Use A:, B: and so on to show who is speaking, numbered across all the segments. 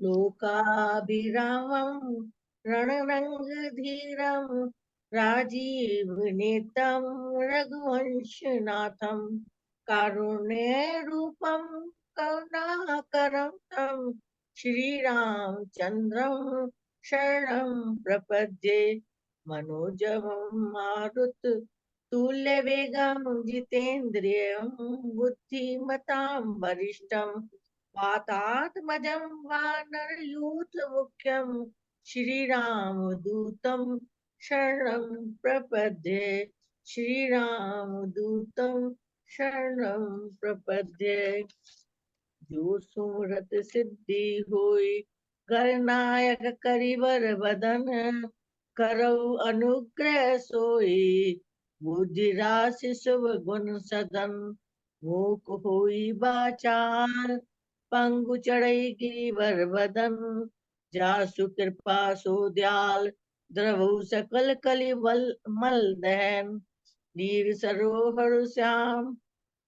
A: लोकाभिरामं रणरंगधीरं राजीवनेतं रघुवंशनाथं कारुण्यरूपं करुणाकरं तं श्रीरामचन्द्रं शरणं प्रपद्ये मनोजवं मारुत तुल्यवेगं जितेन्द्रियं बुद्धिमतां वरिष्ठं वातात्मजं वानरयूथमुख्यं श्रीरामदूतं शरणं प्रपद्ये श्रीरामदूतं शरणं प्रपद्ये। जो सुमरत सिद्धि होई गणनायक करिवर बदन करौ अनुग्रह सोई बुद्धि राशि शुभ गुण सदन मूक होई बाचार पंगु चढ़ई गिरिवर बदन जासु कृपा सो दयाल द्रवु सकल कलि बल मल दहन नीर सरोवर श्याम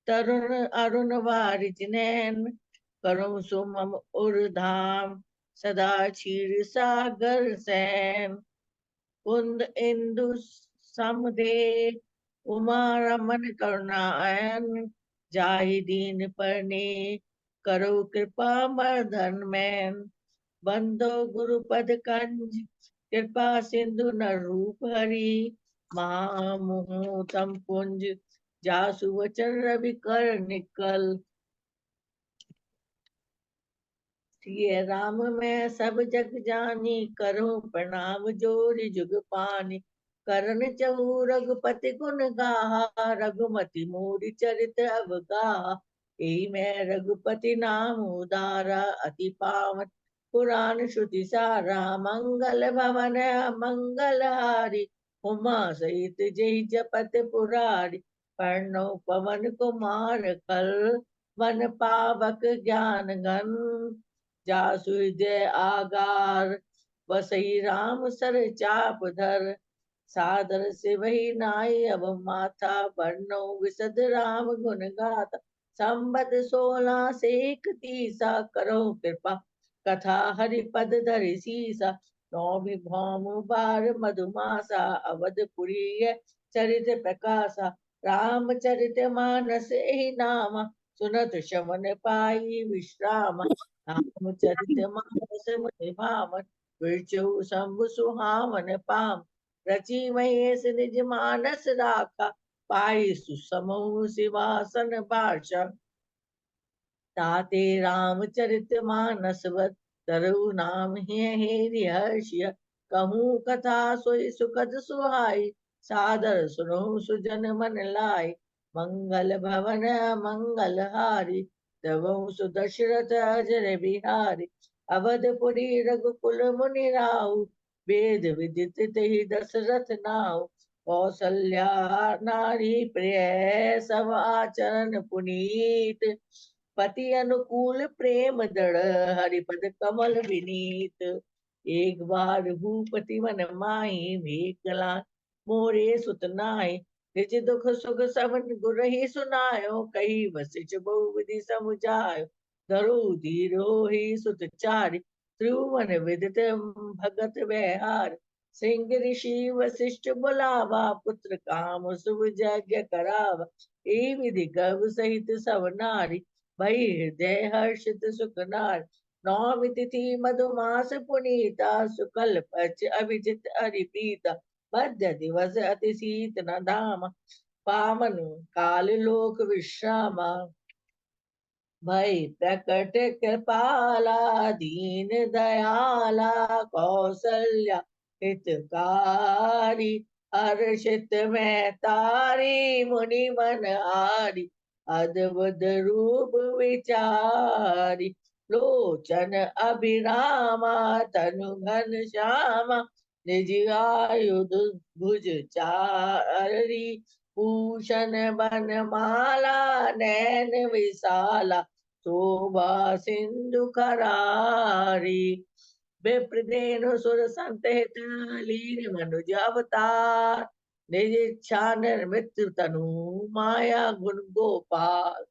A: तरुण अरुण वारिज नैन करुण सुमम उर्धाम सदा क्षीर सागर सैन कुंद इंदु समदे उमा रमन करुणायन जाहि दीन परने करो कृपा मर्दन मैन बंदो गुरुपद कंज कृपा सिंधु न रूप हरि महामोह तम पुंज जासु वचन रवि कर निकल। सिय राम मैं सब जग जानी करूं प्रणाम जोरि जुग पानी करन चहु रघुपति गुण गाहा रघुमति मोरि चरित अवगाहा एहि मैं रघुपति नाम उदारा अति पावन पुराण श्रुति सारा मंगल भवन मंगल हारी उमा सहित जय जपत पुरारी पढ़नो पवन कुमार कल वन पावक ज्ञान गण जासु हृदय आगार बसई राम सर चाप धर सादर से वही नाई अब माथा बरनो विसद राम गुण गाथा संबत 16 से 31 करो कृपा कथा हरिपद धरि सीसा नौ भी भौम बार मधुमासा अवधपुरी चरित प्रकाशा रामचरित मानस ही नामा सुनत शमन पाई विश्राम रामचरित मानस मुनि भावन विरचु शंभु सुहावन पाम रची महेश निज मानस राखा पाई सुसमो सिवासन भाषा ताते रामचरित मानस वत तरु नाम हे हर्षिय कहूँ कथा सोई सुखद सुहाई सादर सुनो सुजन मन लाई मंगल भवन मंगल हारी तवु सुदशरथ अजर बिहारी अवधपुरी रघुकुल मुनि राहु वेद विदित तेहि दशरथ नाहु कौसल्या नारी प्रिय सब आचरण पुनीत पति अनुकूल प्रेम दृढ़ हरिपद कमल विनीत एक बार भूपति मन माही भेकला मोरे सुत नाहि निज दुख सुख सब गुरहि सुनायो कही वसिष्ठ बहु विधि समुझायो धरो धीरो ही सुत चारि त्रिभुवन विदित भगत व्यहार सिंह ऋषि वशिष्ठ बुलावा पुत्र काम शुभ यज्ञ करावा ए विधि गव सहित सब नारी भई हृदय हर्षित सुखनार नौमी तिथि मधुमास पुनीता शुक्ल पक्ष अभिजित हरिप्रीता मध्य दिवस अति शीत न धाम पावन काल लोक विश्रामा भई प्रकट कृपाला दीन दयाला कौसल्या हितकारी हर्षित में तारी मुनि मन हारी अद्भुत रूप विचारी लोचन अभिरामा तनु घन श्यामा निज आयुध भुज चारी भूषण बनमाला नैन विशाला शोभा सिंधु करारी विप्रदेनु सुर संत हित लीन मनुज अवतार निज इच्छा निर्मित तनु माया गुण गोपाल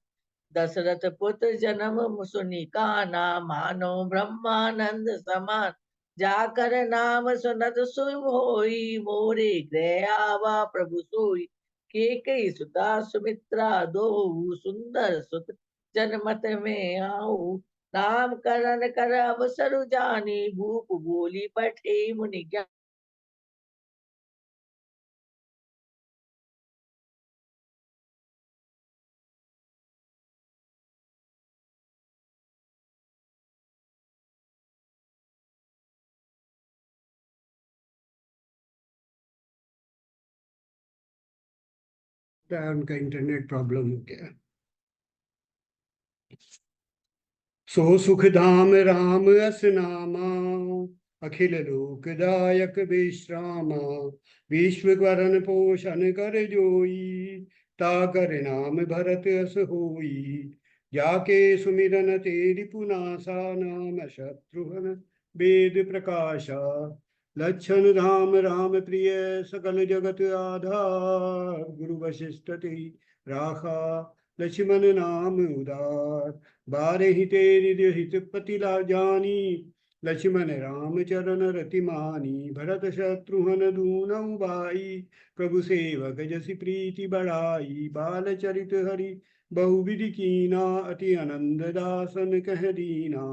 A: दशरथ पुत्र जन्म सुनि काना, मानो ब्रह्मानंद समान। जाकर नाम सुनत शुभ होई, मोरे गृह आवा प्रभु सोई। केकई सुता सुमित्रा दो, सुंदर सुत जनमत में आऊ। नाम करण कर अवसर जानी, भूप बोली पठे मुनि ज्ञान।
B: उनका इंटरनेट प्रॉब्लम हो गया। सो सुख धाम राम अस नामा, अखिल लोकदायक विश्रामा। विश्व वरण पोषण कर जोई, ताकर नाम भरत अस होई। जाके सुमिरन तेरि पुनासा, नाम शत्रुघ्न वेद प्रकाशा। लक्षण धाम राम प्रिय, सकल जगत आधार। गुरु वशिष्ठ तेहि राखा, लक्ष्मण नाम उदार। बारहि तेरि हित पति जानी, लक्ष्मण राम चरण रति मानी। भरत शत्रुघ्न दूनौ भाई, प्रभु सेवक जसि प्रीति बढ़ाई। बाल चरित हरि बहुविधि कीना, अति आनंद दासन कह दीना।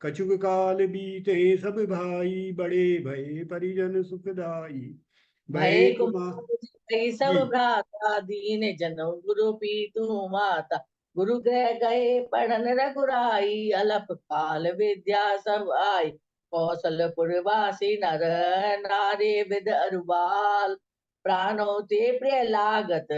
B: कछुक काल बीते सब भाई, बड़े भय परिजन सुखदाई।
A: भय
B: भय कुमार
A: कुमार सब
B: जी।
A: भ्राता, दीन जनऊ गुरु पीतु माता। गुरु गृह गए पढ़न रघुराई, अलप काल विद्या सब आई। कौशलपुर वासी नर नारी विद अरुबाल। प्राणों ते प्रिय लागत,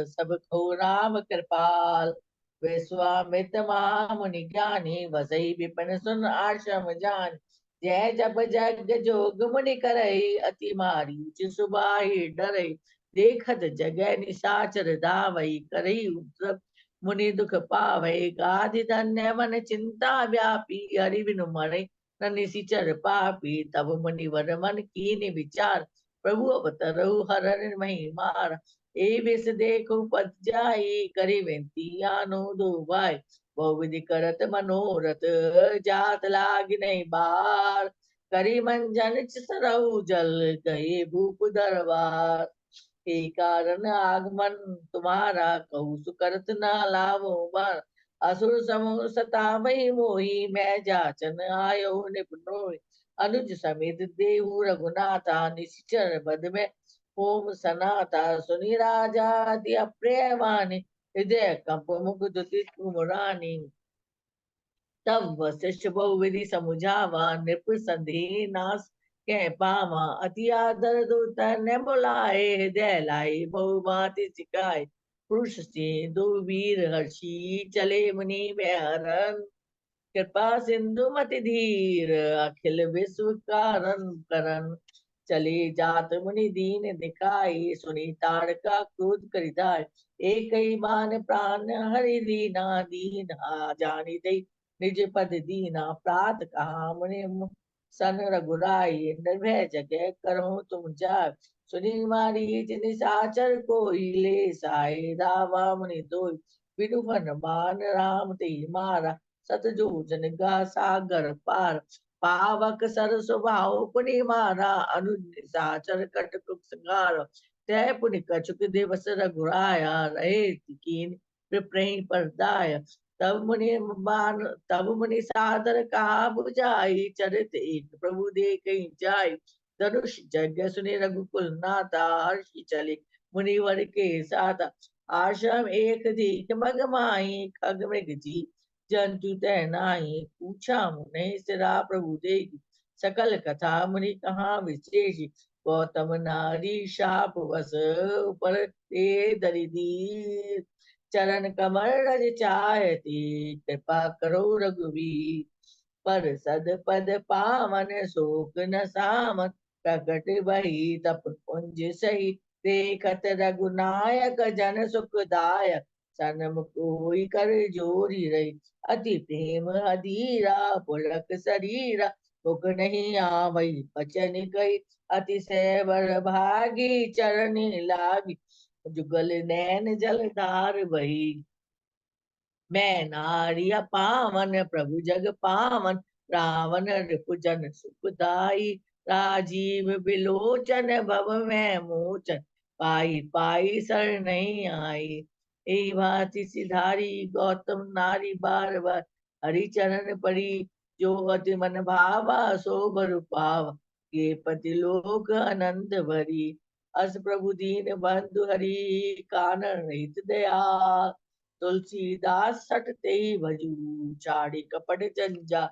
A: सब को राम कृपाल। विश्वामित्र महामुनि ज्ञानी, वसई विपिन सुन आश्रम जान। जय जब जग जोग मुनि करई, अति मारी सुबाहि डरई। देखत जगह निशाचर धावई, करई उपद्रव मुनि दुख पावई। गाधि धन्य मन चिंता व्यापी, हरि बिनु मरै न निशिचर पापी। तब मुनि वर मन कीन्ह विचार, प्रभु अवतरऊ हरन मही मार। ए विष देखो पद जाई, करि विनती आनो दो भाई। बहु विधि करत मनोरथ, जात लाग नहीं बार। करी मंजन सरऊ जल, गए भूप दरबार। हे कारण आगमन तुम्हारा, कहू सुकरत न लावो बार। असुर समूह सतावई मोही, मैं जाचन आयो निपुनोय। अनुज समेत देहु रघुनाथा, निश्चर बद में होम सनाता। सुनि राजा अति अप्रिय वाणी, हृदय कंप मुख दुति कुमरानी। तब वशिष्ठ बहुविधि समुझावा, नृप संदेह नाश कह पावा। अति आदर दूतर ने बुलाए, हृदय लाई बहु भांति सिखाए। पुरुष से दो वीर हर्षि, चले मुनि में हरन। कृपा सिंधु मति धीर, अखिल विश्व कारण करन। चले जात मुनि दीन दिखाई, सुनी ताड़का क्रोध करिधाय। एक ही बान प्राण हरि दीना, दीन जानी दई निज पद दीना। प्रात कहा मुनि सन रघुराई, निर्भय जगह करो तुम जाय। सुनी मारी जिन साचर कोई, ले साई रावा मुनि दोई। बिनु मान राम ते मारा, सतजो जन गा सागर पार। पावक सर स्वभाव पुनि मारा, अनुज साचर कट कुक संगार। तय पुनि कछुक दिवस रघुराया, रहे कीन विप्रही परदाय। तब मुनि सादर कहा बुझाई, चरित एक प्रभु देख जाय। धनुष यज्ञ सुनि रघुकुल नाथा, हर्षि चले मुनिवर के साथ। आश्रम एक दीख मग माही, खग मृग जी जंतु तै नाही। पूछा मुने सिरा प्रभु देहि, सकल कथा मुनि कहा विशेष। गौतम नारी शाप वस, पर ते दरिदी। चरण कमल रज चाहती, कृपा करो रघुवीर। पर सद पद पावन शोक न सामत, प्रकट वही तप कुंज सही। देखत रघुनायक जन सुखदायक, सनम कोई कर जोरी रही। अति प्रेम अधीरा, पुलक शरीरा। भुख नहीं आवई बचन गई, अतिशय बड़ भागी चरण लागी। जुगल नैन जल धार बही। मैं नारिया पावन प्रभु जग पावन, रावण रिपुजन सुखदाई, राजीव बिलोचन भव मैं मोचन, पाई पाई सर नहीं आई। यही भांति सिधारी गौतम नारी बार बार, हरि चरण परी जो अति मन भावा सो बर पावा, ये पति लोक आनंद भरी। अस प्रभु दीन बंधु हरि, कानन रहित दया, तुलसीदास सट ते भजू, चाड़ी कपट जंजा,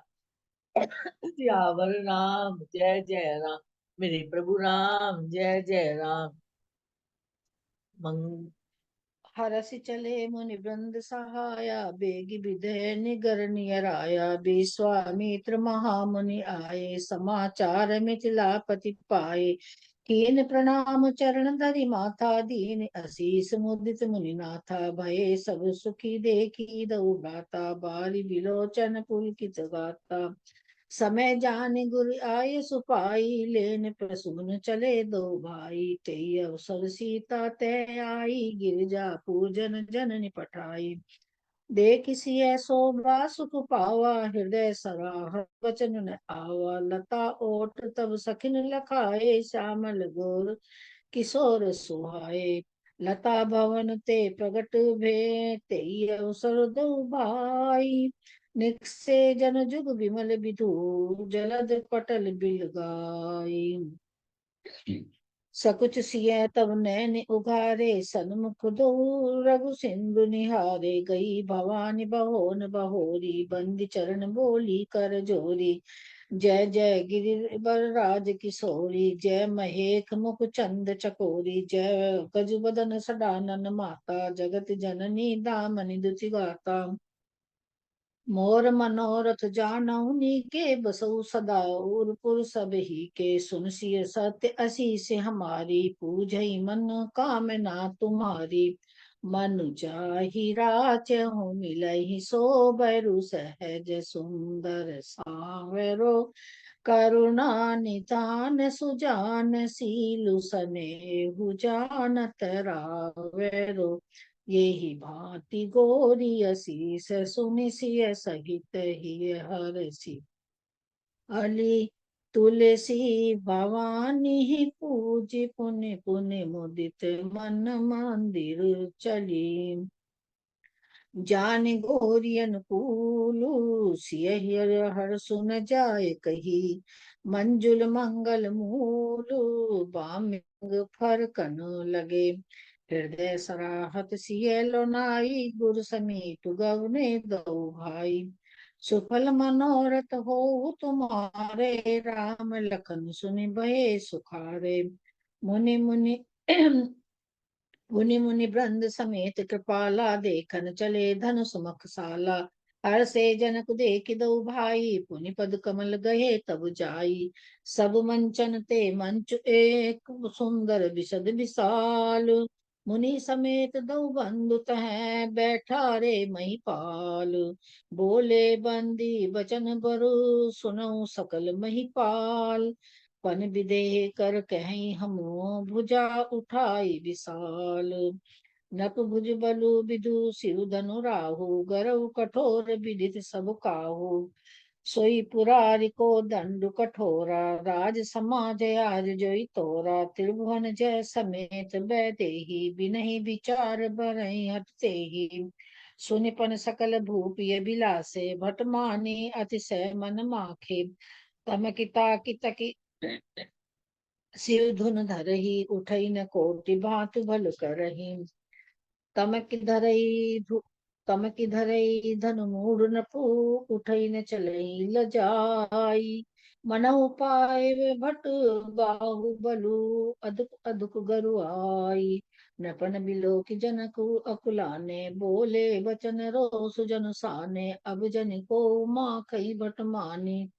A: सियावर राम जय जय राम, मेरे प्रभु राम जय जय राम। मंग
C: हरसि चले मुनि वृंद सहाया, बेगी विधे निगर नियर आया। विश्वामित्र महामुनि आए, समाचार मिथिलापति पाए। कीन प्रणाम चरण धरि माथा, दीन असीस मुदित मुनि नाथा। भये सब सुखी देखी दऊ भ्राता, बारी बिलोचन पुलकित गाता। समय जान गुरु आय सुपाई, लेन प्रसून चले दो भाई। तेई अवसर सीता तय आई, गिरजा पूजन जननि पठाई। देख सिय शोभा सुख पावा, हृदय सराह वचन न आवा। लता ओट तब सखिन लखाए, श्यामल गोर किशोर सुहाए। लता भवन ते प्रगट भे, तेई अवसर दो भाई। निकसे जन जुग विमल विधु, जलद पटल बिल गाई। सकुच सिय तब नैन उघारे, सन्मुख दो रघु सिंधु निहारे। गई भवानी बहोन बहोरी, बंदी चरण बोली कर जोरी। जय जय गिरिवर राज किशोरी, जय महेख मुख चंद चकोरी। जय गज बदन सडानन माता, जगत जननी दामनि दुति गाता। मोर मनोरथ जानहु नीके, बसउ सदा उरपुर सब ही के। सुन सिय सत्य असीस हमारी, पूजई मन कामना तुम्हारी। मनु जाहि राचहु मिलहि, सो बैरु सहज सुंदर सावरो। करुणा निधान सुजान, सीलु सनेहु जानत रावरो। यही भांति गोरी असीस, सुनि सिय सहित ही हरसि। अली तुलसी भवानी पूज, पुनि पुनि मुदित मन मंदिर चली। जान गोरी अनुकूलु, सिय हर सुन जाय कही। मंजुल मंगल मूलु, बामिंग फरकन लगे। हृदय सराहत सिय लोनाई, गुर समीप गवने दो भाई। सुफल मनोरथ हो तुम्हारे, राम लखन सुनि भये सुखारे। मुनि मुनि मुनि मुनि वृंद समेत कृपाला, देखन चले धनुष मुख साला। हर से जनक देख दो भाई, पुनि पद कमल गहे तब जाई। सब मंचन ते मंच एक, सुंदर विशद विशाल। मुनि समेत दो बंधु तह, बैठा रे महिपाल। बोले बंदी बचन बरु, सुनऊ सकल महिपाल। पन विदेह कर कहीं हम, भुजा उठाई विशाल। नप भुज बलु विदु सिर धनु राहु, गरव कठोर विदित सब काहू। सोई पुरारी को दंड कठोरा, राज समाज आज जोई तोरा। त्रिभुवन जय समेत बैदेही, बिनहि विचार बरहि हटते ही। सुनिपन सकल भूपिय बिलासे, भट मानी अतिशय मन माखे। तमकिता की तकी सिर धुन धरही, उठई न कोटि भांति भल करही। तमक धरई तमक धरई धनु मूढ़ नपु, उठई न चलई लजाई। मनहु पाए वे भट बाहु बलु, अदुक अदुक गरु आई। नपन बिलो की जनक अकुलाने, बोले बचन रोसु जन साने। अब जन को माखई भट मानी,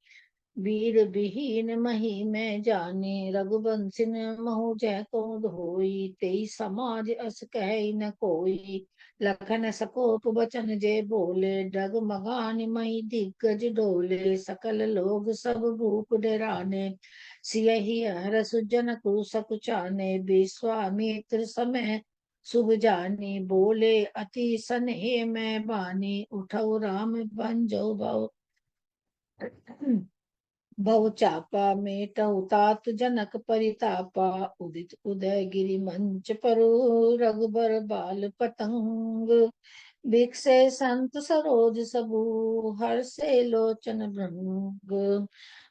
C: वीर विहीन मही में जाने। रघुवंशिन महु जय को धोई, तेई समाज अस कह न कोई। लखन सकोप बचन जे बोले, डगमगान मही दिग्गज डोले। सकल लोग सब भूप डराने, सियहि हरसु जनकु सकुचाने। विश्वामित्र समय सुख जानी बोले अति सनेह मैं बानी, उठऊ राम भंजो भव भव चापा, मेटऊ तात जनक परितापा, उदित उदय गिरि मंच परु, रघुबर बाल पतंग, बिकसे संत सरोज सबू, हर्षे लोचन भृंग,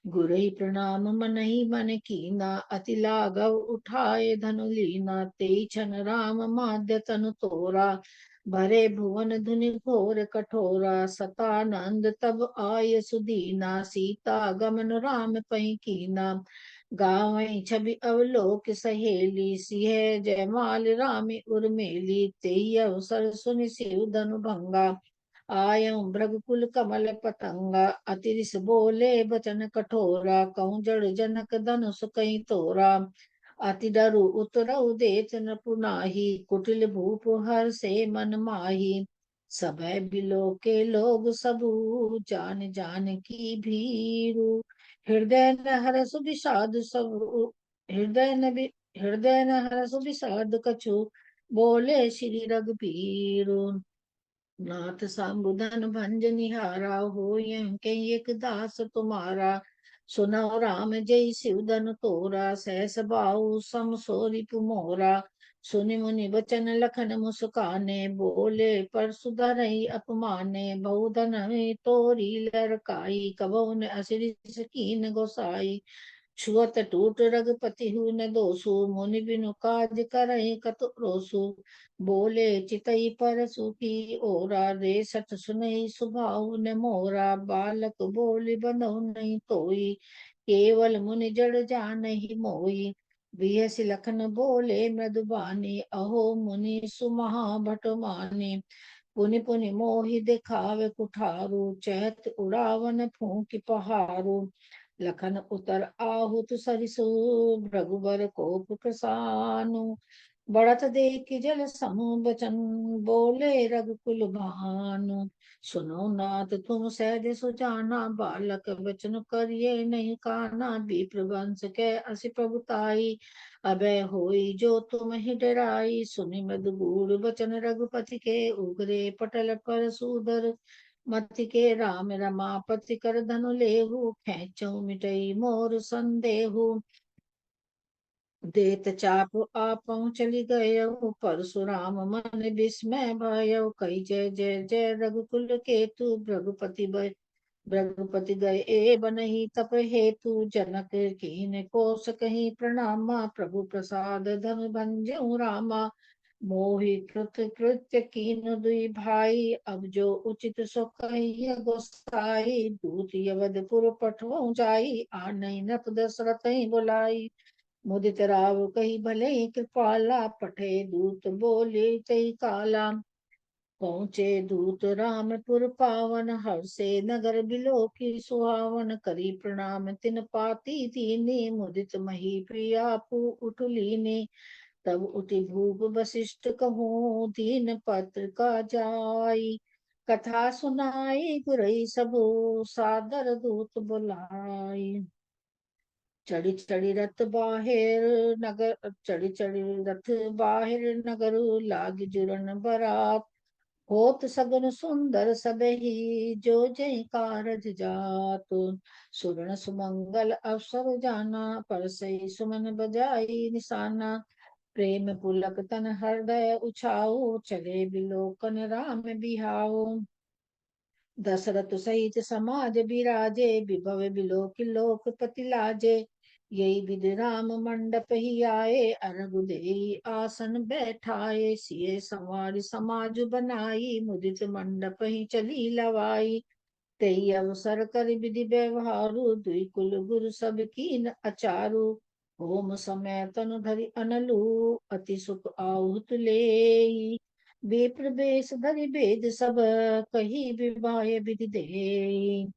C: गुरहि प्रणाम मनहि मन कीना, अति लाघव उठाए धनु लीना, तेई छन राम माध्य तनु तोरा, भरे भुवन धुनि घोर कठोरा, सतानंद तब आय सुदीना, सीता गमन राम पई कीना, गावई छवि अवलोक सहेली, सिंह जयमाल राम उर्मिली, तेहि अवसर सुनि सिर धनु भंगा, आयं भृगुकुल कमल पतंगा, अतिरिस बोले बचन कठोरा, कहूँ जड़ जनक धनुष कई तोरा, अति डरु उतरऊ देत न पुनाही, कुटिल भूप हर से मन माही, सभय बिलो के लोग सबू, जान जान की भीरु, हृदय न हरसु विषाद सब, हृदय न बि- हृदय न हरसु विषाद कछु, बोले श्री रघुबीरु, नाथ संबुधन भंज निहारा, हो के एक दास तुम्हारा, सुनो राम जय शिवधन तोरा, सहस बाहु सम सोरि मोरा, सुनि मुनि बचन लखन मुस्काने, बोले परसुधरहि अपमाने, बहुधन तोरी लरकाई, कबहु न असिरिस कीन गोसाई, छुअत टूट रघुपति न दोसु, मुनि बिनु काज करहि कत रोसु, बोले चितई परसु की ओरा, रे सठ सुनई सुभाउ न मोरा, बालक बोली बंधु नहीं तोई, केवल मुनि जड़ जानहि मोई, बिहसि लखन बोले मृदुबानी, अहो मुनि सुमहा भट मानी, पुनि पुनि मोहि दिखावे कुठारू, चहत उड़ावन फूंक पहारू, लखन उतर आहुत सरिसु, रघुबर कोप प्रसानु, बढ़त देख जल समूह बचन, बोले रघुकुल भानु, सुनो नाथ तुम सहज सुजाना, बालक बचन करिए नहीं काना, विप्र वंश के असी प्रभुताई, अभय होई जो तुम ही डराई, सुनि मृदु गूढ़ बचन रघुपति के, उगरे पटल पर सूदर मति के, राम रमापति कर धनु लेहु, खेचौ मिटई मोर संदेहु, देत चाप आपहुँ चली गयउ, परशुराम मन विस्मय भयउ, कही जय जय जय रघुकुल केतु, भृगुपति गए बनहि तप हेतु, जनक कीन कोस कहीं प्रणामा, प्रभु प्रसाद धनु भंजऊ रामा, मोहि कृत कृत्य कीन दुई भाई, अब जो उचित सो कहिय गोसाई, दूत यवदपुर पठवऊ जाई, आनई नप दशरथ बुलाई, मुदित राव कही भले कृपाला, पठे दूत बोले तई काला, पहुँचे दूत रामपुर पावन, हर्षे नगर बिलो की सुहावन, करी प्रणाम तिन पाती दीनी, मुदित मही प्रिया पू उठ लीनी, तब उठी भूप वशिष्ठ कहूँ, दीन पत्र का जाई, कथा सुनाई गुरई सबो, सादर दूत बुलाई, चढ़ी चढ़ी रथ बाहिर नगर, चढ़ी चढ़ी रथ बाहिर नगर, लाग जुरन बरात, होत सगुन सुंदर सबहि, जो जय कारज जात, सुरण सुमंगल अवसर जाना, परसई सुमन बजाई निशाना, प्रेम पुलक तन हृदय उछाऊ, चले बिलोकन राम बिहाऊ, दशरथ सहित समाज बिराजे, विभव बिलोक लोकपति लाजे, यही विधि राम मंडप ही आए, अरघु देई आसन बैठाए, सिए संवारि समाज बनाई, मुदित मंडप ही चली लवाई, तेई अवसर कर विधि व्यवहारु, दुई कुल गुरु सब कीन अचारु, होम समय तनु धरि अनलु, अति सुख आहुत लेई, विप्र बेश धरि भेद सब, कही विवाह विधि देई,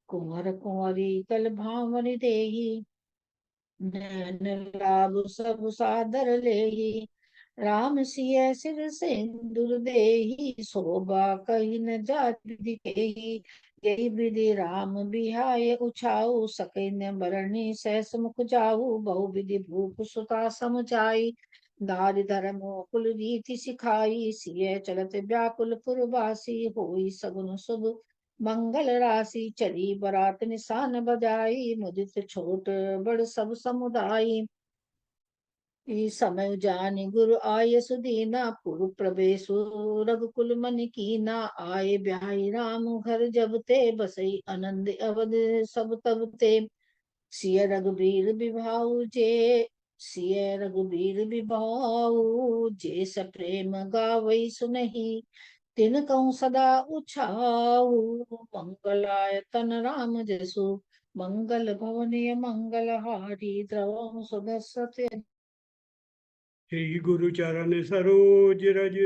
C: कुंवर कुंवरी कल भावनि देही, नैन लाभ सब सादर लेही, राम सिय सिर सिंदूर देही, शोभा कही न जात विधि केही, यही विधि राम बिहाय उछाऊ, सकै न बरनी सहस मुख जाऊ, बहु विधि भूप सुता समझाई, दारि धर्मो कुल रीति सिखाई, सिय चलत व्याकुल पुरवासी, होई सगुन शुभ मंगल राशि, चली बरात निशान बजाई, मुदित छोट बड़ सब समुदाय। इस समय जानि गुरु आय सुदीना, पुर प्रवेशु रघुकुल मन कीना, आए ब्याही राम घर जब ते, बसई आनंद अवध सब तब ते। सिय रघुबीर बिभाऊ जे, सिय रघुबीर बिभाऊ जे, सप्रेम गावई सुनहि, तिन कहूँ सदा उछाऊ। मंगलाय तन राम जसु, मंगल भवनीय मंगल हारी, द्रवहु सुदर्शत।
B: श्री गुरु चरण सरोज रज,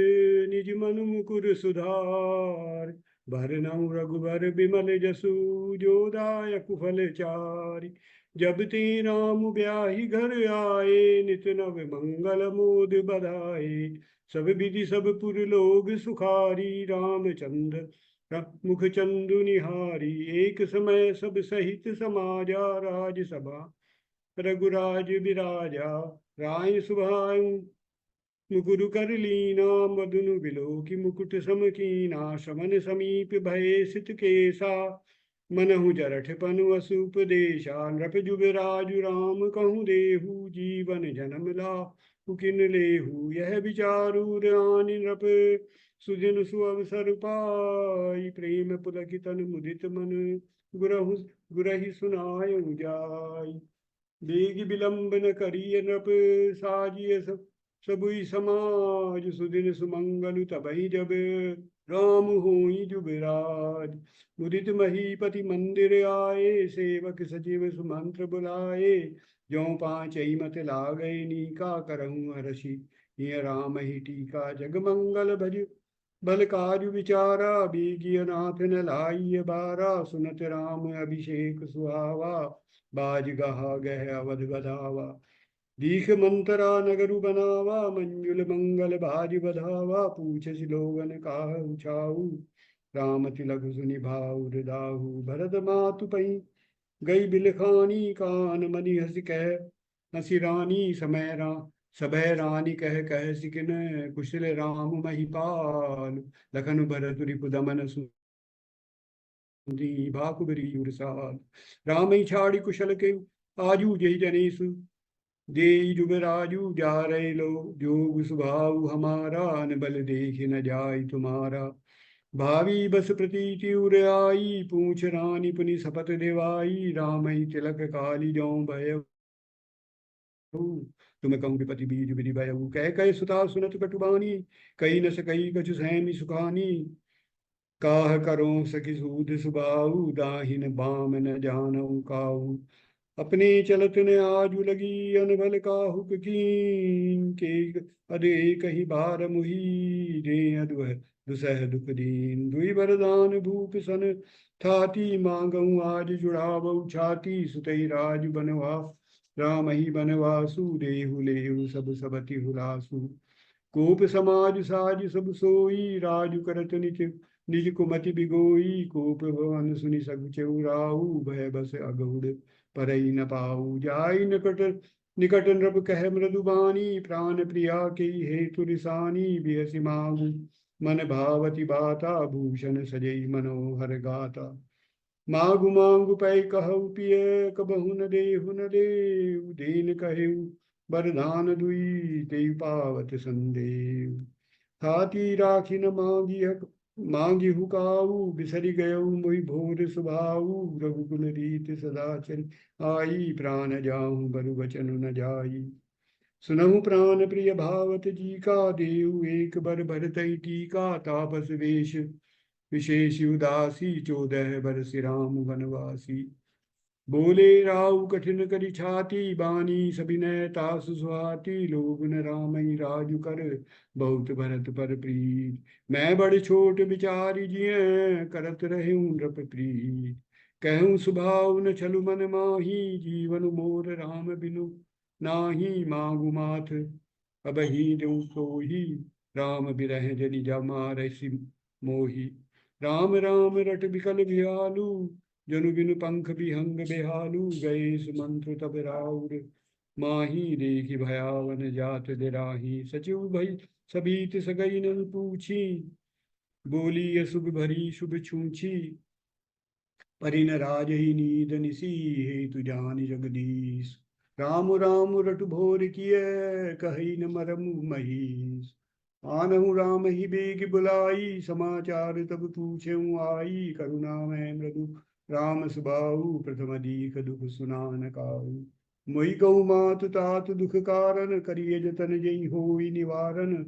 B: निज मनु मुकुर सुधार। भरनऊ रघुबर बिमल जसु, जो दायक फल चारि। जब ते राम ब्याहि घर आए, नित नव मंगल मोद बधाए। सब विधि सब पुर लोग सुखारी, रामचंद्र मुख चंदु निहारी। एक समय सब सहित समाजा, राजसभा रघुराज बिराजा। राय सुभाऊ गुरु कर लीना, मधुनु बिलोकि मुकुट समकीना। श्रवण समीप भय सित केसा, मनहु जरठ पनु असुपदेशा। नृप जुबराजु राम कहूँ देहु, जीवन जन्म लाहु किन लेहु। यह विचारु रानी नृप, सुजन सुअवसर पाई। प्रेम पुलकित तन मुदित मन, गुरहु गुरहि सुनायु जाय। बेग विलंब न करिय नृप, साजिय सबुई समाज। सुदिन सुमंगल तबहि जब, राम होई जुबराज। मुदित महीपति मंदिर आए, सेवक सचिव सुमंत्र बुलाए। ज्यों पांचई मत लागई, नीका करहूँ हरषि हिय राम ही टीका। जग मंगल भज भल काजु विचारा, बीगिय नाथ न लाइय बारा। सुनत राम अभिषेक सुहावा, बाज गहा गह अवध बधावा। दीख मंतरा नगरु बनावा, मंजुल मंगल भाज बधावा। पूछस लोगन काहु छाऊ, राम तिलक सुनि भाऊ हृदाहु। भरत मातु पई गई बिलखानी, कान मनि हसि कह हसि रानी। सभय रानी कह कह सिकिन, कुशल राम महिपाल। लखन भरत रिपु दमन सुंदरी, भाकुबरी उरसाल। रामई छाड़ी कुशल के आजू जय जनेसु, देई जुबराजू जा रहे लो। जोग सुभाऊ हमारा, अनबल देख न जाय तुम्हारा। भावी बस प्रतीति उर आई, पूछ रानी पुनि सपत दिवाई। रामई तिलक काली जौं भय, तुम कहूँ विपति बीज विधि भयऊ। कह कह सुता सुनत कटुबानी, कही न सकई कछु सहमी सुखानी। काह करो सखी सूद सुबाऊ, दाहिन बाम न जानऊ काऊ। अपने चलत ने आजु लगी, अनबल काहुक कीन के। अदे कही बार मुही, दे अदुह दुसह दुख दीन। दुई बरदान भूप सन थाती, मांगऊ आज जुड़ावऊ छाती। सुतई राज बनवा राम ही बनवासु, देहु लेहु सब सबति हुलासु। कोप समाज साज सब सोई, राजु करत निज निज कुमति बिगोई। कोप भवन सुनि सग चेउराऊ, भय बस अगौड़ परई न पाऊ। जाई निकट नृप कह मृदुबानी, प्राण प्रिया के हेतु रिसानी। बिहसि मांगु मन भावति बाता, भूषण सजई मनोहर गाता। मांगु मांगु पै कहु पिय, कबहु न देहु न देव। दीन कहेउ बरदान दुई, तेई पावत संदेव। हाथी राखी न मांगी हुकाऊ, बिसरि गयऊ मोहि भोर सुभाऊ। रघुकुल रीत सदा चल आई, प्राण जाऊं बरु बचन न जाई। सुनहु प्राण प्रिय भावत जी का, देऊ एक बर भरतई टीका। तापस वेश विशेष उदासी, 14 बरस राम वनवासी। बोले राउ कठिन करि छाती, बानी सबिनय तासु सुहाती। लोग न रामई राजु कर, बहुत भरत पर प्रीत। मैं बड़ छोट बिचारी जिय, करत रहूं नृप प्रीत। कहूँ सुभाव न छलु मन माही, जीवन मोर राम बिनु नाही। मांगु माथ अबहि देउ सोही, राम बिरह जनि जमारसि मोही। राम राम रट बिकल भियालु, जनु बिनु पंख बिहंग बेहालू। गए सुमंत्र तब राउर माही देखी भयावन जात दिराही। सचिव भई सभीत सगई न पूछी, बोली अशुभ भरी शुभ छूछी। परिन राज ही नीद निसी, हेतु जान जगदीश। राम राम रटु भोर किए, कही न मरमु महीश। आनहु राम ही बेग बुलाई, समाचार तब पूछेऊ आई। करुणा मैं मृदु राम सुबाऊ, प्रथम दीख दुख सुनान काऊ। मोहि गौ मातु तातु दुख कारण, करिय जतन जई होई निवारण।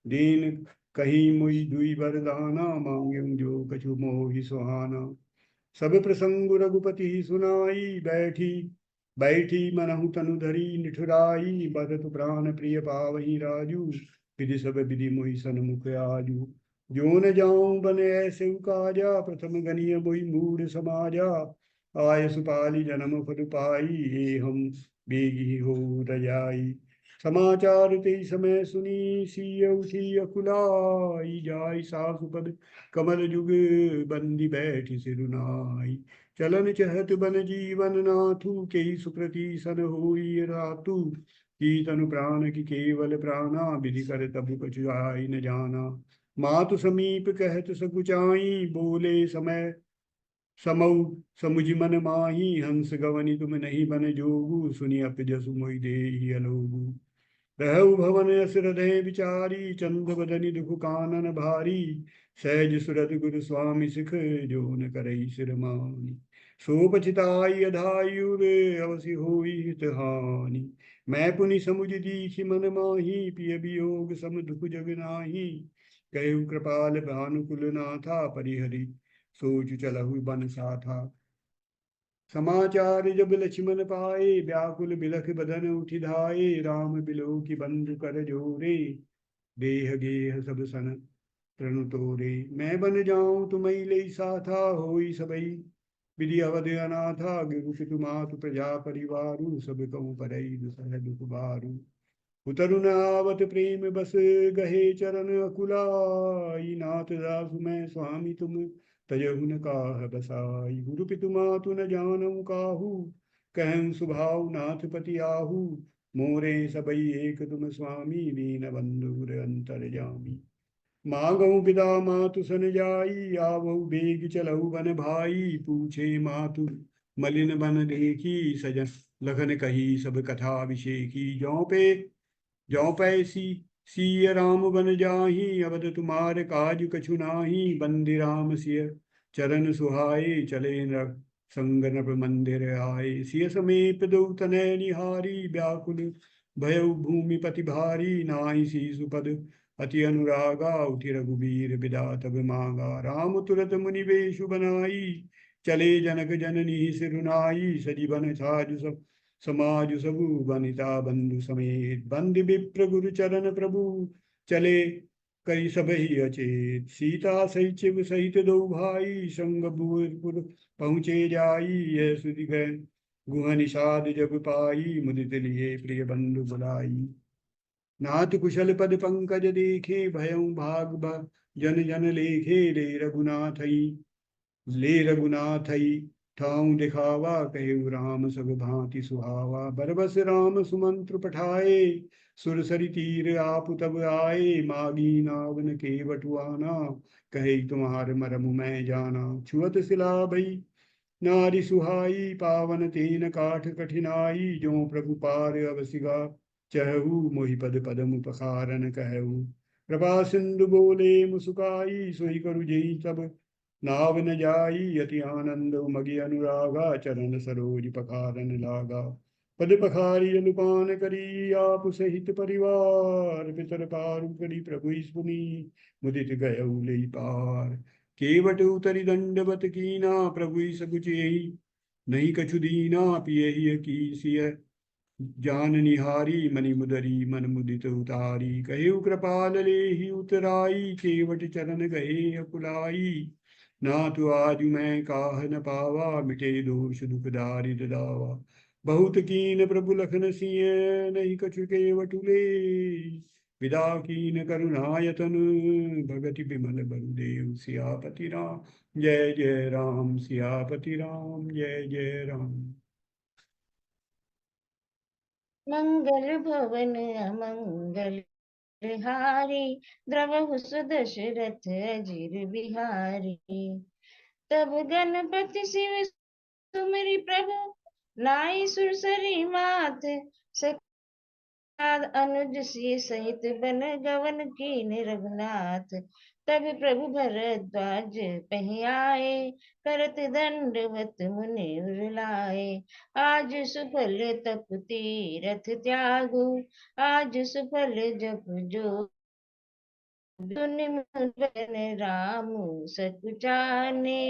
B: दीन कहीं मुई दुई बरदाना, मांगें जो कछु मोहि सुहाना। सब प्रसंग रघुपति सुनाई, बैठी बैठी मनहु तनु धरी निठुराई। बदतु प्राण प्रिय पावही राजू, विधि सब विधि मोहि सन्मुख आजू। जो न जाऊं बन ऐसे काजा, प्रथम गनीय मोहि मूढ़ समाजा। आय सुपाली जन्म फल पाई, हे हम बेगी हो रजाई। समाचार ते समय सुनी, सिय उठी अकुलाई। जाय सासु पद कमल जुग, बंदी बैठी सिरुनाई। चलन चहत बन जीवन नाथु, के सुकृति सन होई रातु। की तनु प्राण की केवल प्राणा, विधि कर तब कछु आई न जाना। मातु समीप कहत सकुचाई, बोले समय समऊ समुझ मन माही। हंस गवनी तुम नहीं बन जोगु, सुनि अप जसु मोहि देहि अलोगु। रहु भवन यस हृदय विचारी, चंद बदनि दुख कानन भारी। सहज सुरत गुरु स्वामी सिख, जो न करई सिर मानी। सो पछिताई अधायुर, अवसि होई हित हानि। मैं पुनि समुझ दीखि मन माही, पिय वियोग सम दुख जग नाही। कहु कृपाल भानुकुल नाथा, परिहरि सोच चलहु बन साथा। समाचार जब लक्ष्मण पाए, व्याकुल बिलख बदन उठि धाये। राम बिलो की बंधु कर जोरे, देह गेह सब सन तृण तोरे। मैं बन जाऊं तुम्हें ले साथा, होई सबई विधि अवध अनाथा। गुरु मातु प्रजा परिवारु, सब कहूँ परई दुसह दुख बारू। उतरु न आवत प्रेम बस, गहे चरण अकुलाई। नाथ दासु मैं स्वामी तुम, तजहु न काह बसाई। गुरु पितु मातु न जानऊ काहू, कहऊँ सुभाव नाथ पति आहू। मोरे सबई एक तुम स्वामी, दीन बंधुर अंतर जामी। मांगऊ बिदा मातु सन जाई, आवऊ बेग चलऊ बन भाई। पूछे मातु मलिन बन देखी, सजन लखन कही सब कथा अभिषेकी। जौ पैसी सिय राम बन जाही, अवध तुम्हार काज कछु नाही। बंदी राम सिय चरण सुहाए, चले नर संग नभ मंदिर आए। सिय समीप दो तनय निहारी, व्याकुल भयउ भूमि पति भारी। नाहि शीसु पद अति अनुरागा, उठि रघुबीर बिदा तब मांगा। राम तुरत मुनि वेशु बनाई, चले जनक जननी सिरुनाई। सजीवन साजु सब समाज सबु, वनिता बंधु समेत। बंदि विप्र गुरु चरण प्रभु, चले कई सब ही अचेत। सीता सहित सहित दो भाई, संग बुपुर पहुँचे जाई। यह सुधि गए गुह निषाद जब पाई, मुदित लिए प्रिय बंधु बुलाई। नाथ कुशल पद पंकज देखे, भयउ भाग जन जन लेखे। ले रघुनाथई ठाऊं दिखावा, कहेउ राम सब भांति सुहावा। बरबस राम सुमंत्र पठाए, सुरसरि तीर आप तब आए। मागी नावन के बटुआना, कहे तुम्हार मरमु मैं जाना। छुअत सिला भई नारी सुहाई, पावन तेन काठ कठिनाई। जो प्रभु पार अवसिगा, चहु मोहि पद पदम पखारन कहु। कृपा सिंधु बोले मुसुकाई, सोई करु जेई तब नाव न जाई। अति आनंद उमगि अनुरागा, चरण सरोज पखारन लागा। पद पखारी अनुपान करी, आप सहित परिवार। पितर पारु करी प्रभु सुनी, मुदित गयउ लेई पार। केवट उतरि दंडवत कीना, प्रभु सकुच यही नहीं कछु दीना। पियहि कीसिय जान निहारी, मनि मुदरी मन मुदित उतारी। कहेउ कृपाल लेहि उतराई, केवट चरण गए अकुलाई। नाथु आज मैं काह न पावा, मिटे दोष दुख दारिद दावा। बहुत कीन प्रभु लखन सिय, नहीं कछु केवटु लेई। विदा कीन करुणायतन, भगति बिमल बलदेव सियापति राम। जय जय राम सियापति राम, जय जय राम।
D: मंगल भवन अमंगल हारी, द्रवहु सुदशरथ अजिर बिहारी। तब गणपति शिव सुमरि प्रभु, नाई सुरसरी मात। अनुज सी सहित बन गवन कीन रघुनाथ। तब प्रभु भरद्वाज पहि आए, करत दंडवत मुनि उरलाए। आज सुफल तप तीरथ त्यागु, आज सुफल जप जो बन राम सकुचाने।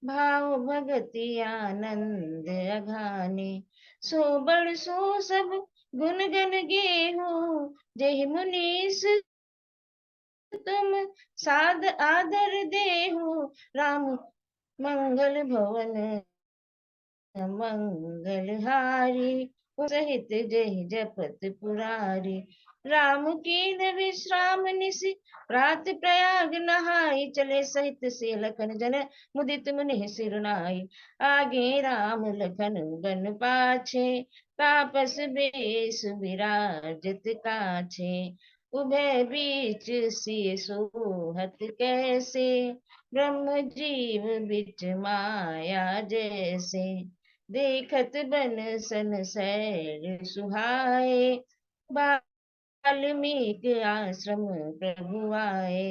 D: भाव भगति आनंद अघाने, सो बड़ सो सब गुण गण गेहूं। जय मुनीस तुम साद आदर देहु, राम मंगल भवन मंगलहारी। सहित जय जपत पुरारी, राम कीन विश्राम निसि। प्रात प्रयाग नहाई, चले सहित से लखन जन मुदित मुनि सिरुनाई। आगे राम लखन बन पाछे, तापस बेस विराजत काछे। उभय बीच सिय सोहत कैसे, ब्रह्म जीव बिच माया जैसे। देखत बन सन सैल सुहाए, वाल्मीकि आश्रम प्रभु आए।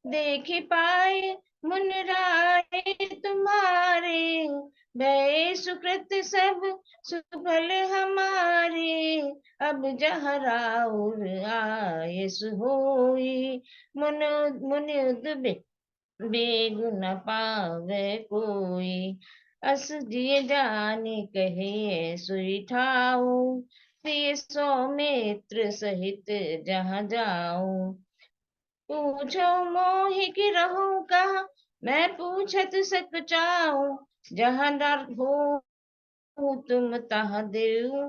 D: देख पाए मुन राय तुम्हारे, भय सुकृत सब सुफल हमारे। अब जहाँ राउर आयस होई, मुनि बेग न पावे कोई। अस जिय जानी कहिए सुई ठाऊ, प्रिय सौमित्र सहित जहाँ जाऊं। पूछो मोहि कि रहूं कहाँ, मैं पूछत सक चाहूं। जहाँ हो तुम तहाँ देऊ,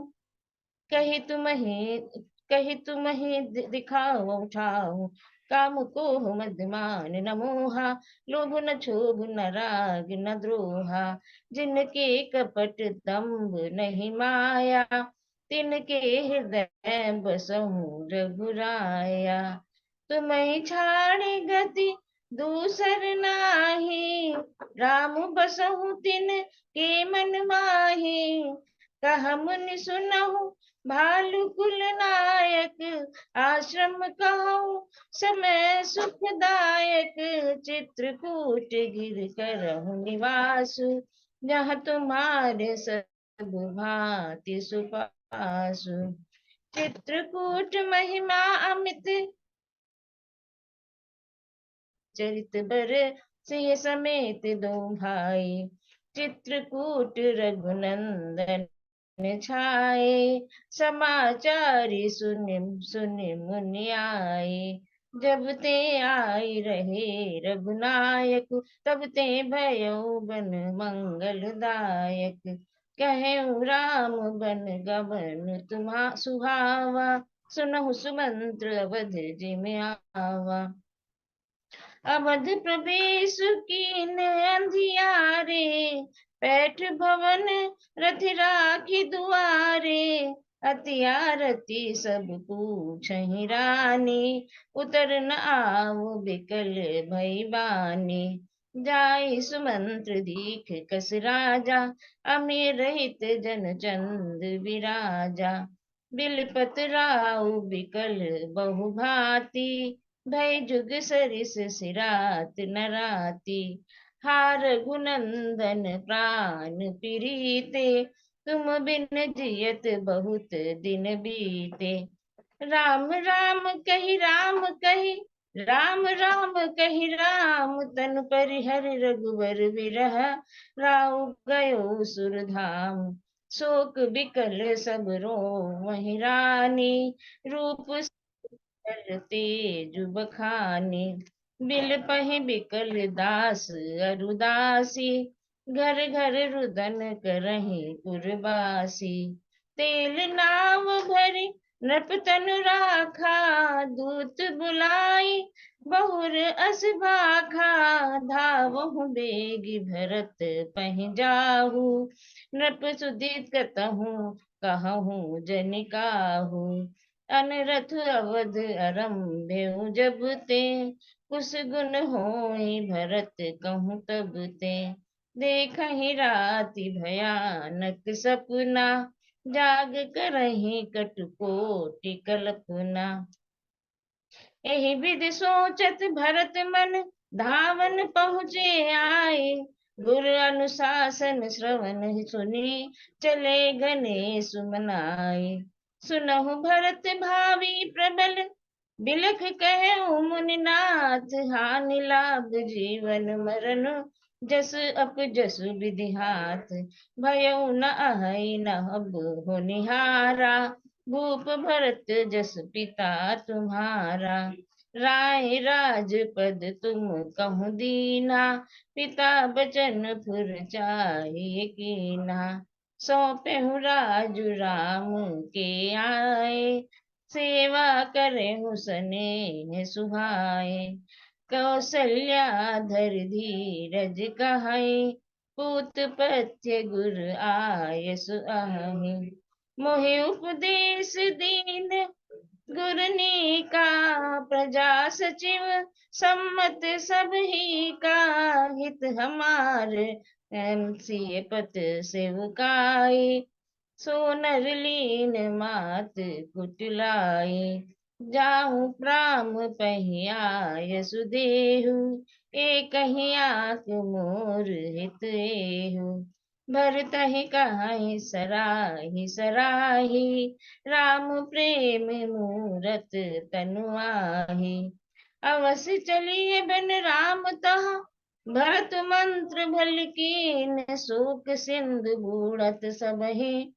D: कही तुम्हें दिखाओ ठाओ। काम को मद मान न मोहा, लोभ न क्षोभ न राग न द्रोहा। जिनके कपट दम्भ नहीं माया, तिनके हृदय बसहु रघुराया। तुम्हें छाड़ी गति दूसर नाही, राम बसहु तिन के मन माही। कहा मुनि सुनहु भालु कुल नायक, आश्रम कहूँ समय सुखदायक। चित्रकूट गिर करहु निवासु, जहाँ तुम्हारे सब भांति सुपासु। चित्रकूट महिमा अमित, चरित बर सिंह समेत दो भाई। चित्रकूट रघुनंदन छाए, समाचारी सुनि मुनि आए। जब ते आई रहे रघुनायक, तब ते भयो बन मंगलदायक। कहे राम बन गवन तुम्हा सुहावा, सुनहु सुमंत्र अवध जिमि आवा। अवध प्रवेश कीन अंधियारे, पैठ भवन रथ राखी दुआरे। अति आरती सब पूछहि रानी, उतर न आव बिकल भई बानी। जाई सुमंत्र दीख कस राजा, अमीर रहित जन चंद विराजा। बिलपत राउ बिकल बहु भांति, भय जुग सरिस सिरात नराती। हार गुनंदन प्राण प्रीते, तुम बिन जियत बहुत दिन बीते। राम राम कही राम कही, राम राम कही राम। तन परिहर रघुवर विरह, राउ गयो सुरधाम। शोक बिकल सब रोमहि रानी, रूप तेजु बखानी। बिलपहि बिकल दास अरुदासी, घर घर रुदन करहि पुरबासी। तेल नाव भरी नृप तनु राखा, दूत बुलाई बहुर अस भाखा। धावहु बेगी भरत पहि जाहु, नृप सुदित कतहु कहूँ जन काहू। अनरथ अवध अरम्भेउ जब ते, कुस गुण होई भरत कहूँ तब ते। देखहि राति भयानक सपना, जाग करहि कटुकोटि कल्पना। एहि विधि सोचत भरत मन, धावन पहुँचे आए। गुरु अनुशासन श्रवण सुनी, चले गणेश मनाए। सुनहु भरत भावी प्रबल, बिलख कहु मुनिनाथ। हानि लाभ जीवन मरण, जस अप जसु विधि हाथ। भयउ न अहै न अब होनिहारा, भूप भरत जस पिता तुम्हारा। राय राजपद तुम कहूँ दीना, पिता बचन फुर चाहिए कीना। सौंपेहु राजु राम के आए, सेवा करेहु स्नेह सुहाए। कौसल्या धर धीरज कहै, पूत पथ्य गुर आयसु आहै। मोहि उपदेश दीन गुरनी का, प्रजा सचिव सम्मत सब ही का। हित हमार सिय पत सेवकाई, सोनर लीन मात कुटिलाई। जाहु प्राम पहिया सुदेहु, एक ही आक मोर हित एहु। भरतहि कहाहि सराहि सराहि, राम प्रेम मूरत तनु आहि। अवश्य चलिए बन राम तहाँ, भरत मंत्र भल कीन। शोक सिंधु बूढ़त सबहि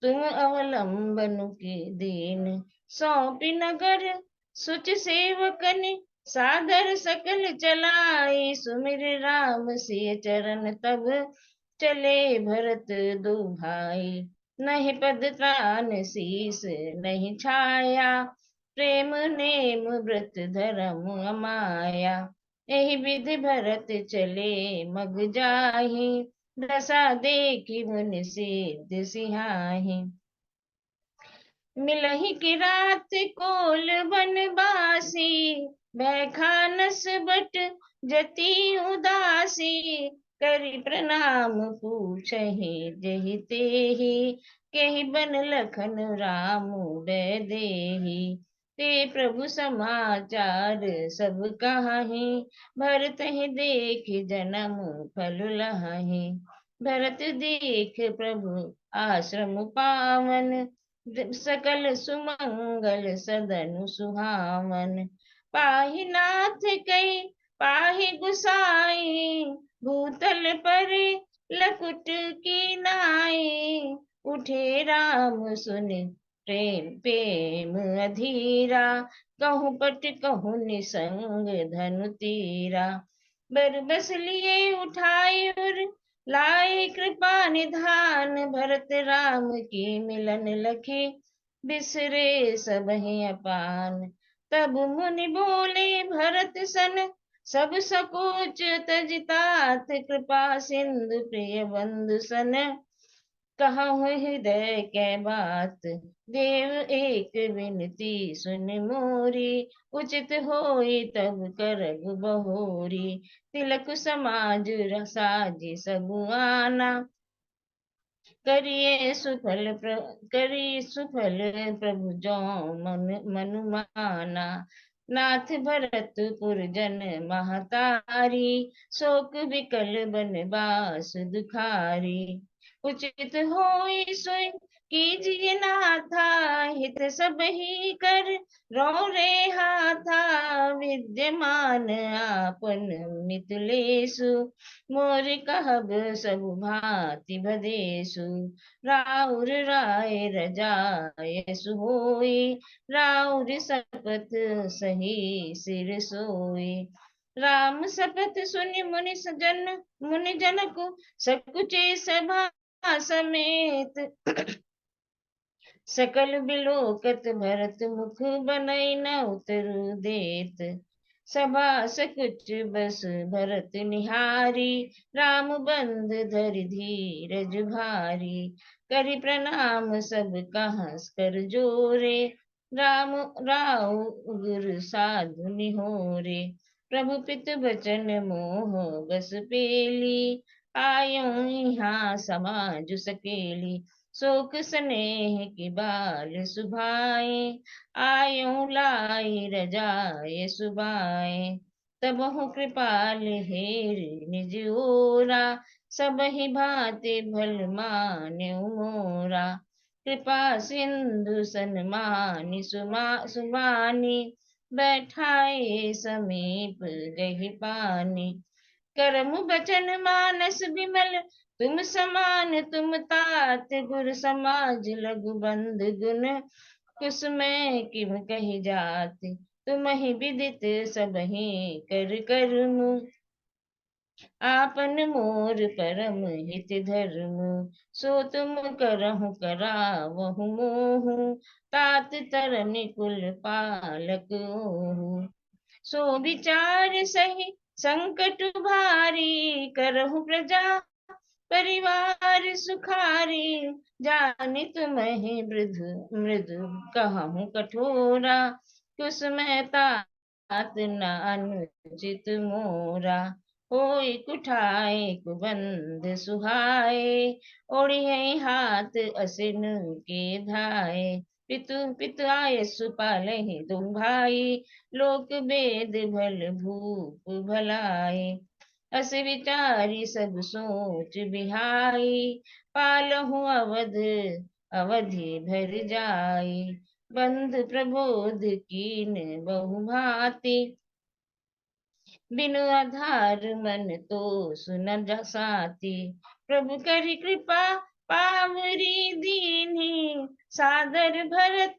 D: तुम अवलंबन के दीन। सौंपी नगर सुच सेवकनि, सादर सकल चलाई। सुमिर राम सिय चरण तब, चले भरत दो भाई। नहीं पद त्राण शीस नहीं छाया, प्रेम नेम व्रत धर्म अमाया। एहि विधि भरत चले मग जाहि, दशा देखि मुनि सिद्ध सिहाहि। मिलहि की रात कोल बनबासी, भय खानस बट जति उदासी। करि प्रणाम पूछहि जहि तेहि, केहि बन लखन राम देहि। ते प्रभु समाचार सब कहाहि, भरतहि देख जन्म फल लहाहि। भरत देख प्रभु आश्रम पावन, सकल सुमंगल सदनु सुहावन। पाहि नाथ कई पाहि गुसाई, भूतल पर लकुट की नाई। उठे राम सुनि प्रेम अधीरा, कहूँ पट कहूँ निसंग धनु तीरा। बर बस लिए उठाई उर लाए कृपा निधान। भरत राम की मिलन लखे, बिसरे सबहि अपान। तब मुनि बोले भरत सन, सब सकोच तज तात। कृपा सिंधु प्रिय बंधु सन, कहूँ हृदय कै बात। देव एक विनती सुन मोरी, उचित होई तब करहु बहोरी। तिलक समाज साजी सबु आना, करिए सुफल प्रभु जो मनु माना। नाथ भरतपुर जन महतारी, शोक विकल बनबास दुखारी। उचित होई सोई कीजिए नाथा, हित सब ही कर रो रे हाथा। विद्यमान आपन मिथिलेशु, मोर कहब सब भांति भदेशु। राउर राय रजायसु होई, राउर शपथ सही सिर सोई। राम शपथ सुनि मुनि जनक, सकुचे सभा समेत। सकल बिलोकत भरत मुख बनई न उतरु देत। सभा सकुच बस भरत निहारी, राम बंद धरि धीरज भारी। करि प्रणाम सब कहां कर जोरे, राम राव गुरु साधु निहोरे। प्रभु पित बचन मोह बस पेली, आयो यहाँ समाज सकेली। शोक स्नेह की बाल सुभाए, आयो लाई रजाए सुबाए। तबहु कृपाल हेर निज ओरा, सब ही भांति भल मान्यो मोरा। कृपा सिंधु सन्मानि सुमानी, बैठाए समीप गहि पानी। कर्म बचन मानस विमल तुम समान, तुम तात गुर समाज लघु बंधु गुण। कुसुमय किम कही जात, तुम ही विदित सबहि कर कर्म। आपन मोर परम हित धर्म, सो तुम करहु करावहु मोहु। तात तरनि कुल पालक ओहु, सो विचार सही संकट भारी। करहु प्रजा परिवार सुखारी, जानि तुम्हें मृदु मृदु कहूँ कठोरा। कुसुमय तात न अनुचित मोरा, होय कुठाय कुबंध सुहाए। ओढ़िए हाथ असिन के धाय, पितु आयसु पालहि दो भाई। लोक वेद भल भूप भलाई, अस विचारी सब सोच बिहाई। पालहु अवध अवधि भर जाई, बंध प्रबोध कीन बहु भांति। बिनु आधार मन तो सुन साथी, प्रभु करि कृपा पावरी दीन्ही। सादर भरत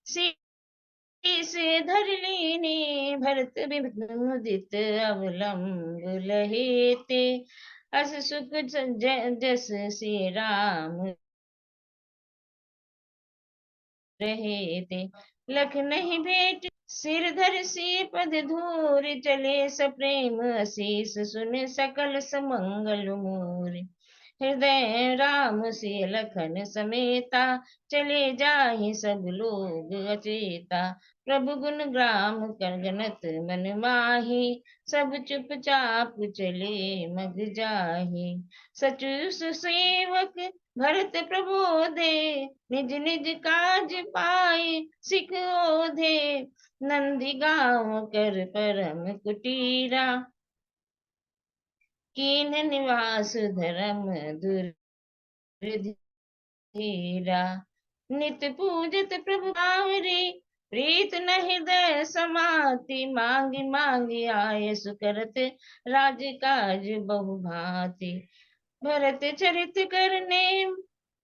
D: से धर लीनी, भरत मुदित अवलंब लहेते। अस सुख जस श्री राम रहे थे। लख नहीं भेंट सिर धर सी पद धूर, चले सप्रेम असीस सुन सकल समंगल मूर। हृदय राम से लखन समेता, चले जाहि सब लोग अचेता। प्रभु गुण ग्राम करगनत मन माही, सब चुपचाप चले मग जाही। सचु सुसेवक भरत प्रबोधे, निज निज काज पाए सिख ओधे। नंदी गाँव कर परम कुटीरा, कीन निवास धर्म धीरा। नित पूजत प्रभु आवरे, प्रीत न हृदय समाति। मांगी मांगी आय सुकरत, राज काज बहु भांति। भरत चरित करने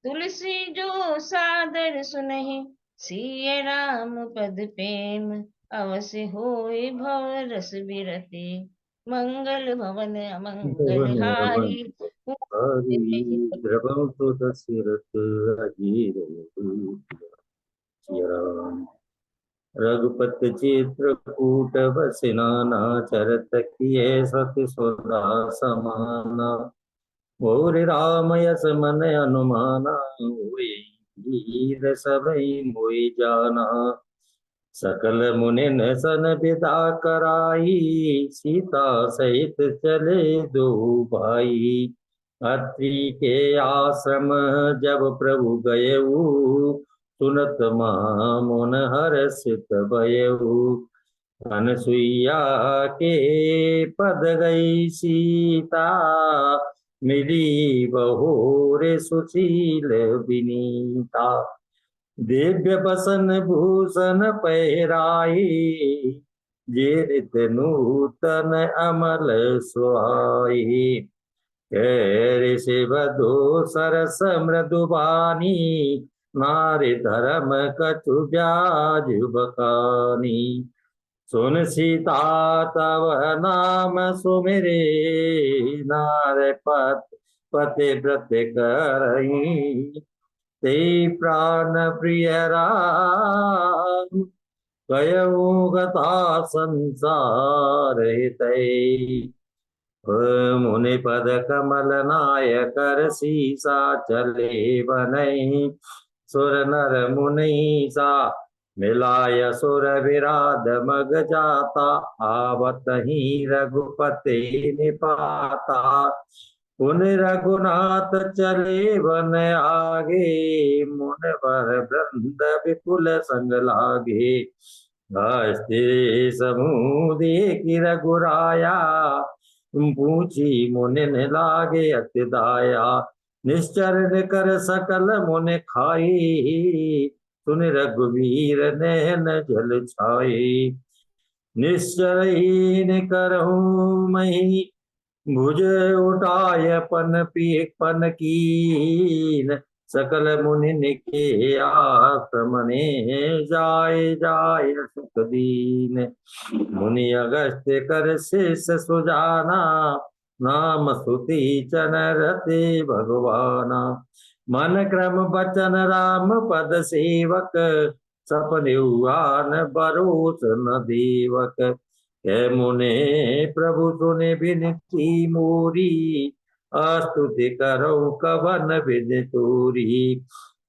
D: तुलसी जो सादर सुनहि, सिय राम पद प्रेम अवश्य होय भव रस बिरति। मंगल भवन अमंगल
E: भवन अमन
D: हारी,
E: हरि, द्रवं तो दशरथ अजीर राम। रघुपति चित्रकूट बसि नाना, चरत किए सति सोदा समाना। भोर राम यस मन अनुमाना, होय वीर सबई मोहि जाना। सकल मुनिन सन विदा कराई, सीता सहित चले दो भाई। अत्रि के आश्रम जब प्रभु गयऊ, सुनत मुन हर्षित भयऊ। अनसुईया के पद गई सीता, मिली बहोर सुशील विनीता। दिव्य बसन भूषण पहराई, जेरित नूतन अमल सुहाई। कैर से बधो सरस मृदुबानी, नारी धर्म कछु ब्याज बकानी। सुन सीता तव नाम सुमिरे, नार पति व्रत करही। ते प्राण प्रिय राम, कयऊ कथा संसार हितै। मुनि पद कमल नाय कर सीसा चले बनई। सुर नर मुनि सा मिलाय सुर विराध मग जाता। आवत ही रघुपति निपाता। पुन रघुनाथ चले वन आगे। मुन वर वृंद विपुल संग लागे। हस्ते समूह देखि रघुराया। पूछी मुनि लागे अति दाया। निश्चर कर सकल मुनि खाई। सुन रघुवीर नैन जल छाई। निश्चर करहूँ मही भुज उठाय पन कीन। सकल मुनि के आश्रमने जाय जाय सुख दीन। मुनि अगस्त्य कर शेष सुजाना। नाम स्तुति चनरते भगवाना। मन क्रम बचन राम पद सेवक। सपने आन बरोस न देवक। हे मुने प्रभु सुने बिनती मोरी। स्तुति करो कवन विधि तोरी।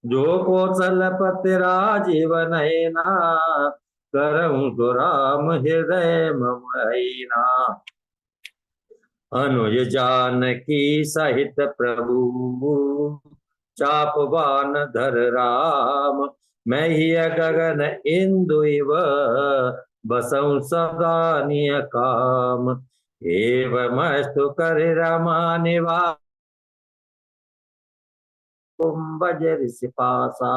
E: जो कौशलपति राजीव नयना। करऊं तो राम हृदय मम हैना। अनुज जानकी सहित प्रभु। चापवान धर राम। मैं ही गगन इंदु इव। बसऊं सदा निय काम। एवमस्तु कर रमा निवास। बजर सिपासा।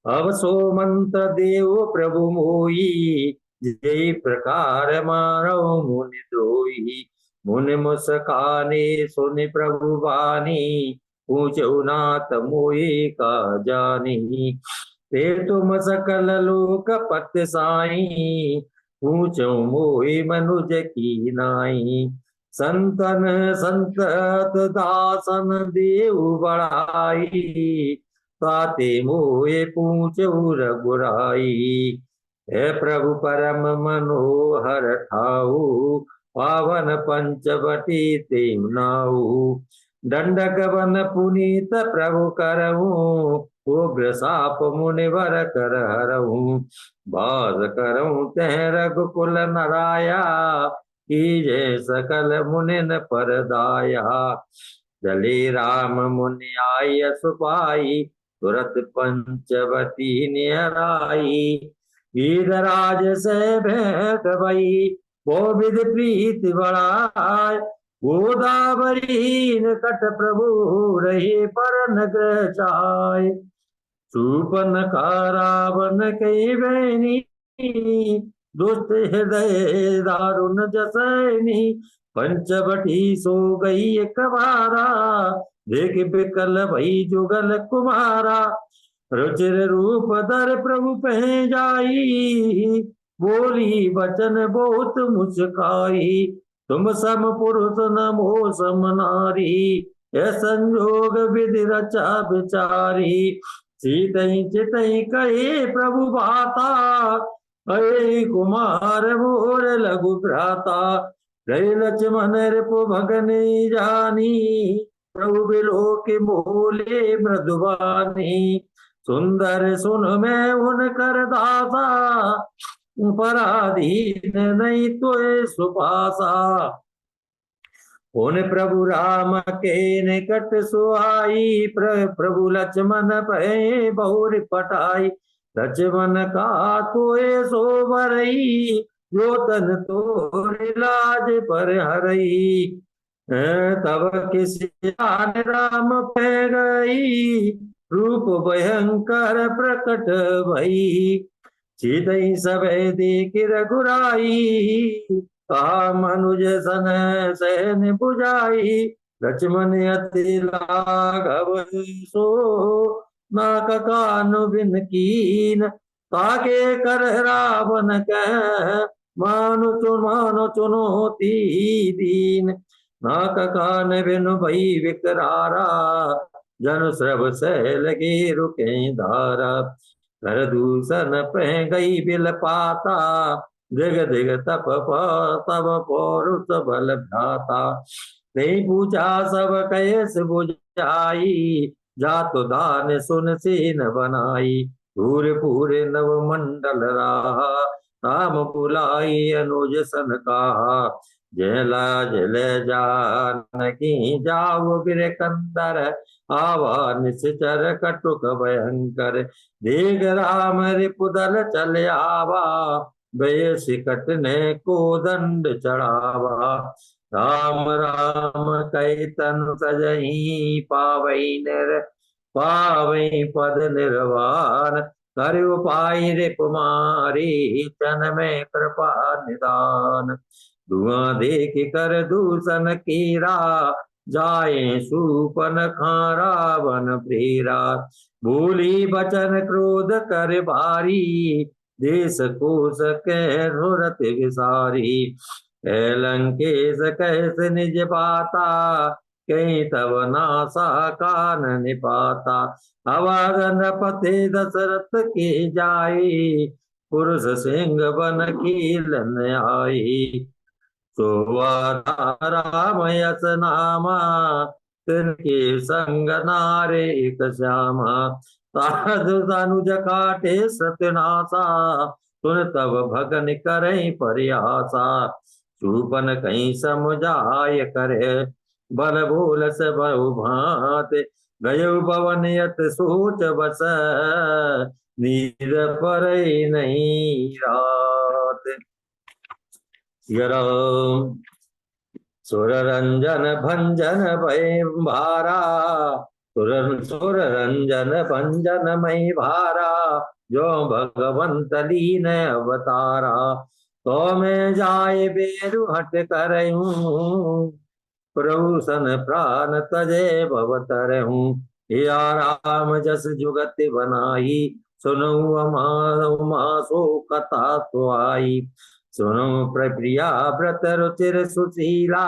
E: अब सो मंत्र देव प्रभु मोई। जय प्रकार मारो मुनि द्रोही। मुनि मुस्काने सुनि प्रभु वाणी। पूछो नाथ मोहि का जानी। ते तुम सकल लोक पत साई। पूछो मोहि मनुज की नाई। संतन संतत दासन देव बढ़ाई। ताते मोए पूछो रघुराई। हे प्रभु परम मनोहर ठाऊ। पावन पंचवटी ते नाऊ। दंडक वन पुनीत प्रभु करऊं। उग्र साप मुनिवर कर हरऊं। बाज करऊं तह रघुकुल नराया। कीजे सकल मुनिन पर दाया। चले राम मुनि आय सुपाई। तुरत पंचवती नियराई। वीरराज से भेंट भई। वो विधि प्रीति बढ़ाय। गोदावरी निकट प्रभु रहे पर नग्र चाय। चूपन का रावण कई बहनी। दुष्ट हृदय दारुण जसैनी। पंचवटी सो गई एक बारा। देख बिकल भई जुगल कुमारा। रुचिर रूप धर प्रभु पह जाई। बोली वचन बहुत मुस्काई। तुम सम पुरुष न मोह सम नारी। यह संजोग विधि रचा विचारी। सीतई चितई कहे प्रभु भाता। अये कुमार मोर लघु भ्राता। गए लक्ष्मण रिपु भगनी जानी। प्रभु बिलो के बोले मृदुबानी। सुंदर सुन मैं उनकर दासा। पराधीन नहीं तो सुपासा। उन प्रभु राम के निकट सुहाई। प्रभु लक्ष्मण पै बहुर पटाई। लक्ष्मण का तोए सो भरई। जो तन तोर लाज पर हरई। तब किसी राम पे गई। रूप भयंकर प्रकट भई। सीतई सबे देख रघुराई। कहा मनुज सन सहन बुझाई। लक्ष्मण अति लाघव सो। नाक कान बिन कीन। ताके कर रावण कह। मानो चुनौती दीन। नाक कान बिन भई विकरारा। जन श्रव सह लगे रुके धारा। कर दूषण पह गई बिल पाता, जग दिग तप तब पौरुष बल भ्राता। नहीं पूछा सब कैस बुझाई, जातु दान सुन सीन बनाई। पूरे पूरे नव मंडल रहा, राम बुलाई अनुज सन कहा। जय लाज ले जानकी जाओ गिर कंदर, आवा निश्चर कटुक भयंकर। देख राम रिपुदल चल आवा, भय सिकट ने को दंड चढ़ावा। राम राम कही तनु सजही, पावई पद निर्वाण। कर उपाय रिपुमारी, तन में कृपा निदान। धुआं देख कर दूषण कीरा, जाए सूपन खारा वन प्रेरा। भूली बचन क्रोध कर भारी, देश कोश कह रुरत विसारी। लंकेश कैसे निज पाता, कहीं तब नासा कान निपाता। अवध पते दशरथ के जाई, पुरुष सिंह बन कीलन आई। तो राम यस नामा, तिनके संग नारे एक श्यामा। साधु तनुज काटे सत्यनाशा, सुन तब भगन करें प्रयासा। चूपन कहीं समुझाय करे, बल बोल से बहु भात। गयो पवन यत सोच बस, नीर पर नहीं रात। सुर रंजन भंजन भय भारा, सुर रंजन भंजन मई भारा। जो भगवंत लीन अवतारा, तो मैं जाए बेरु हट करऊं। प्रभु सन प्राण तजे भवतर हूँ। या राम जस जुगत बनाई, सुनो उमा सो कथा सुहाई। सुनो प्रिया व्रत रुचिर सुशीला,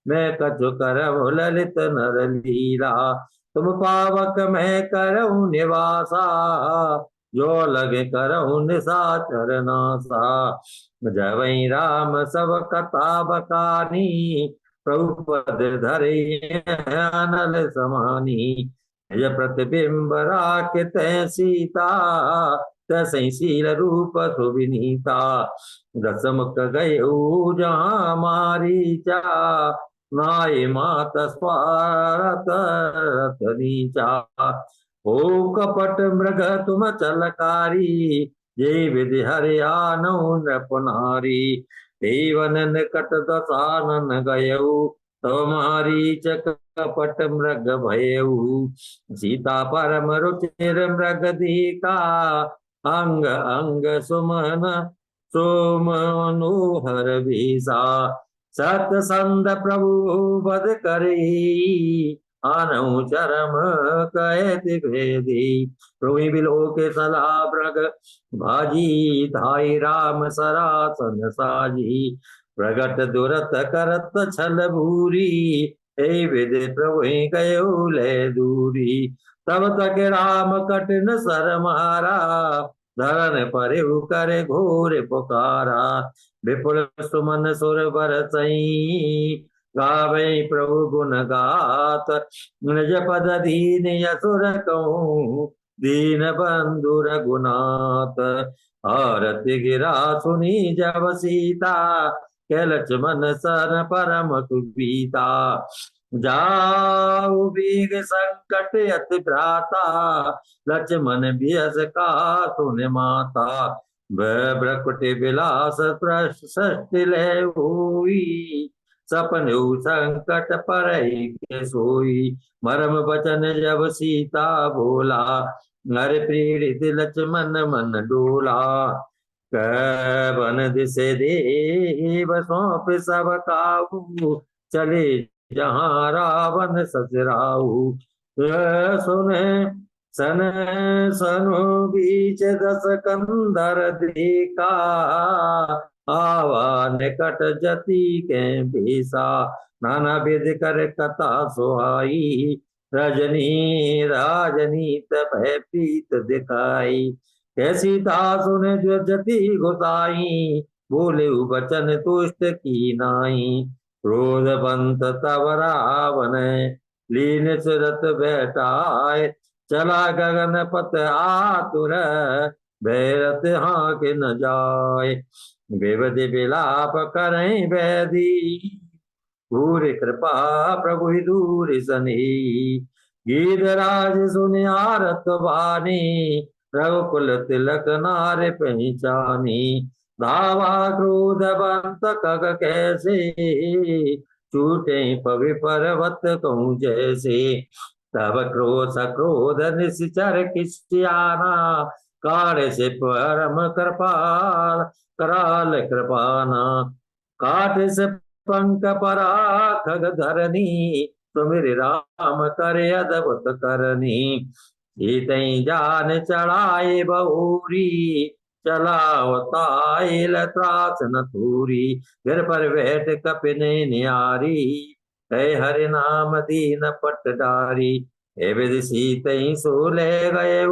E: मैं कछु करहु ललित नर लीला। तुम पावक मैं करहु निवासा, जो लगे करहु निशाचर नासा। जय राम सब कथा बकानी, प्रभु पद धरे अनल समानी। निज प्रतिबिंब राखित सीता, तसई शील रूप सुविनीता। दस मुख गए जहाँ मारीचा, नाय मात स्वारत नीचा। हो कपट मृग तुम चलकारी, जय विधि हरियानो नृपनारी। देवन निकट दसानन गयऊ, तुम्हारी कपट मृग भयऊ। सीता परम रुचिर मृग दीका, अंग अंग सुमन सोमनोहर भीसा। सतसंद प्रभु बद करी, आनऊ चरम कहति भेदी। प्रभु बिलो के सला मृग भाजी, धाई राम सरासन साजी। प्रगट दुरत करत छल भूरी, हे विधि प्रभु कयो ले दूरी। तब तक राम कठिन सर मारा, धरन परिहु करे घोर पुकारा। विपुल सुमन सुर बरसई, गावे प्रभु गुण गात। निज पद दीन यसुर कहूँ, दीन बंधु रघुनाथ। आरति गिरा सुनी जब सीता, के लक्ष्मण सन परम सुपीता। जाऊ बीग संकट अति भ्राता, लक्ष्मण बियस का सुन माता। भ्रकुटि विलास सृष्टि ले हुई, सपने संकट परई के सोई। मरम बचन जब सीता बोला, नर पीड़ित लक्ष्मण मन डोला। बन दिसे देव सौंप सब काबू, चले जहाँ रावण ससुराऊ। सुने सन सनु बीच दस कंदर देखा, आवा निकट जति के भेसा। नाना विध कर कथा सुहाई, रजनी राजनी तब प्रीत दिखाई। कैसी सुने जो जति गोसाई, बोले बचन तुष्ट की नाई। क्रोध बंत तब रावण, लीन सुरत बैठाए। चला गगन पत आतुर, भैरत हाँ के न जाए। बेबद बिलाप करें बैदी, दूर कृपा प्रभु ही दूर सनी। गीधराज सुनि आरत बानी, रघुकुल तिलक नार पहचानी। धावा क्रोध बंत कग कैसे, छूटे पवि पर्वत कहूँ जैसे। तब क्रोध सक्रोध निश्चर किस्टियाना, कार्य से परम कृपाल कराल कृपाना। काट से पंक पराखग धरनी, सुमिर राम करे अद्भुत करनी। सीतई जान चढ़ाए बहुरी, चलावताइल त्रास न थूरी। घर पर बैठ कपिने न्यारी, है हरि नाम दीन पट डारी। हे विधि सीतई सो ले गए,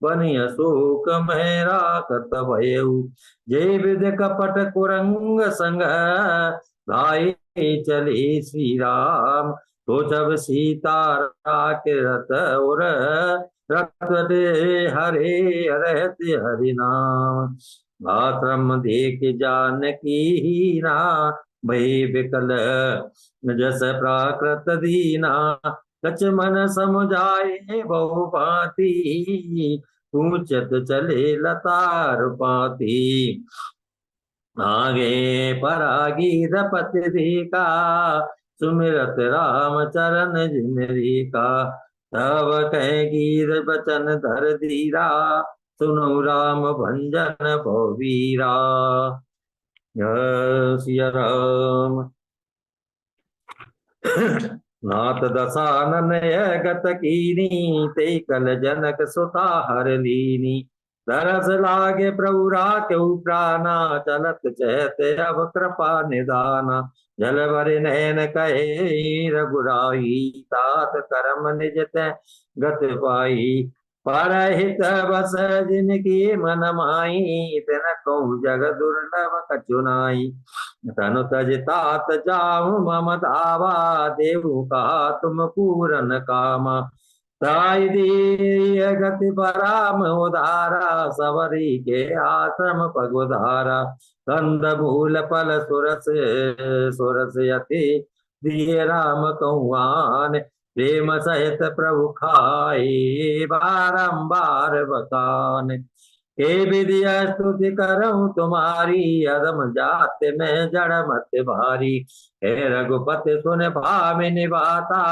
E: बनिया शोक में राखत भयऊ। जय विध कपट कुरंग संग, भाई चले श्री राम। तो जब सीता राख रथ और, रथ दे हरे रहत हरि नाम। आश्रम देख जानकी हीना, भई विकल जस प्राकृत दीना। लक्ष्मण समुझाए बहु भांति, पूछत चले लतार पाती। आगे परागी रपति देखा, सुमिरत राम चरण जिमरी का। तब कह गीर बचन धर धीरा, सुनो राम भंजन भवीरा। जय सिया राम। नाथ दसानन गत कीनी, ते कल जनक सुता हर लीनी। तरस लागे प्रभु राख्यउ प्राणा, चलत चहते अब कृपा निदाना। जल भरि नयन कहे रघुराई, तात कर्म निज तै गत पाई। परहित बस जिनकी मन माही, तिन कहूँ जग दुर्लभ कछु नाई। तनु तज तात जाऊं मम धावा, देवु कहा तुम पूरन कामा। ताई दी गति पराम उदारा, सवरी के आश्रम पगुधारा। कंद मूल फल सुरस सुरस यति, दिए राम कौआन। प्रेम सहित प्रभु खाए, बारंबार बखान। हे विधिया स्तुति करऊं तुम्हारी, अदम जात में जड़ मत भारी। हे रघुपति सुन भामिनी बाता,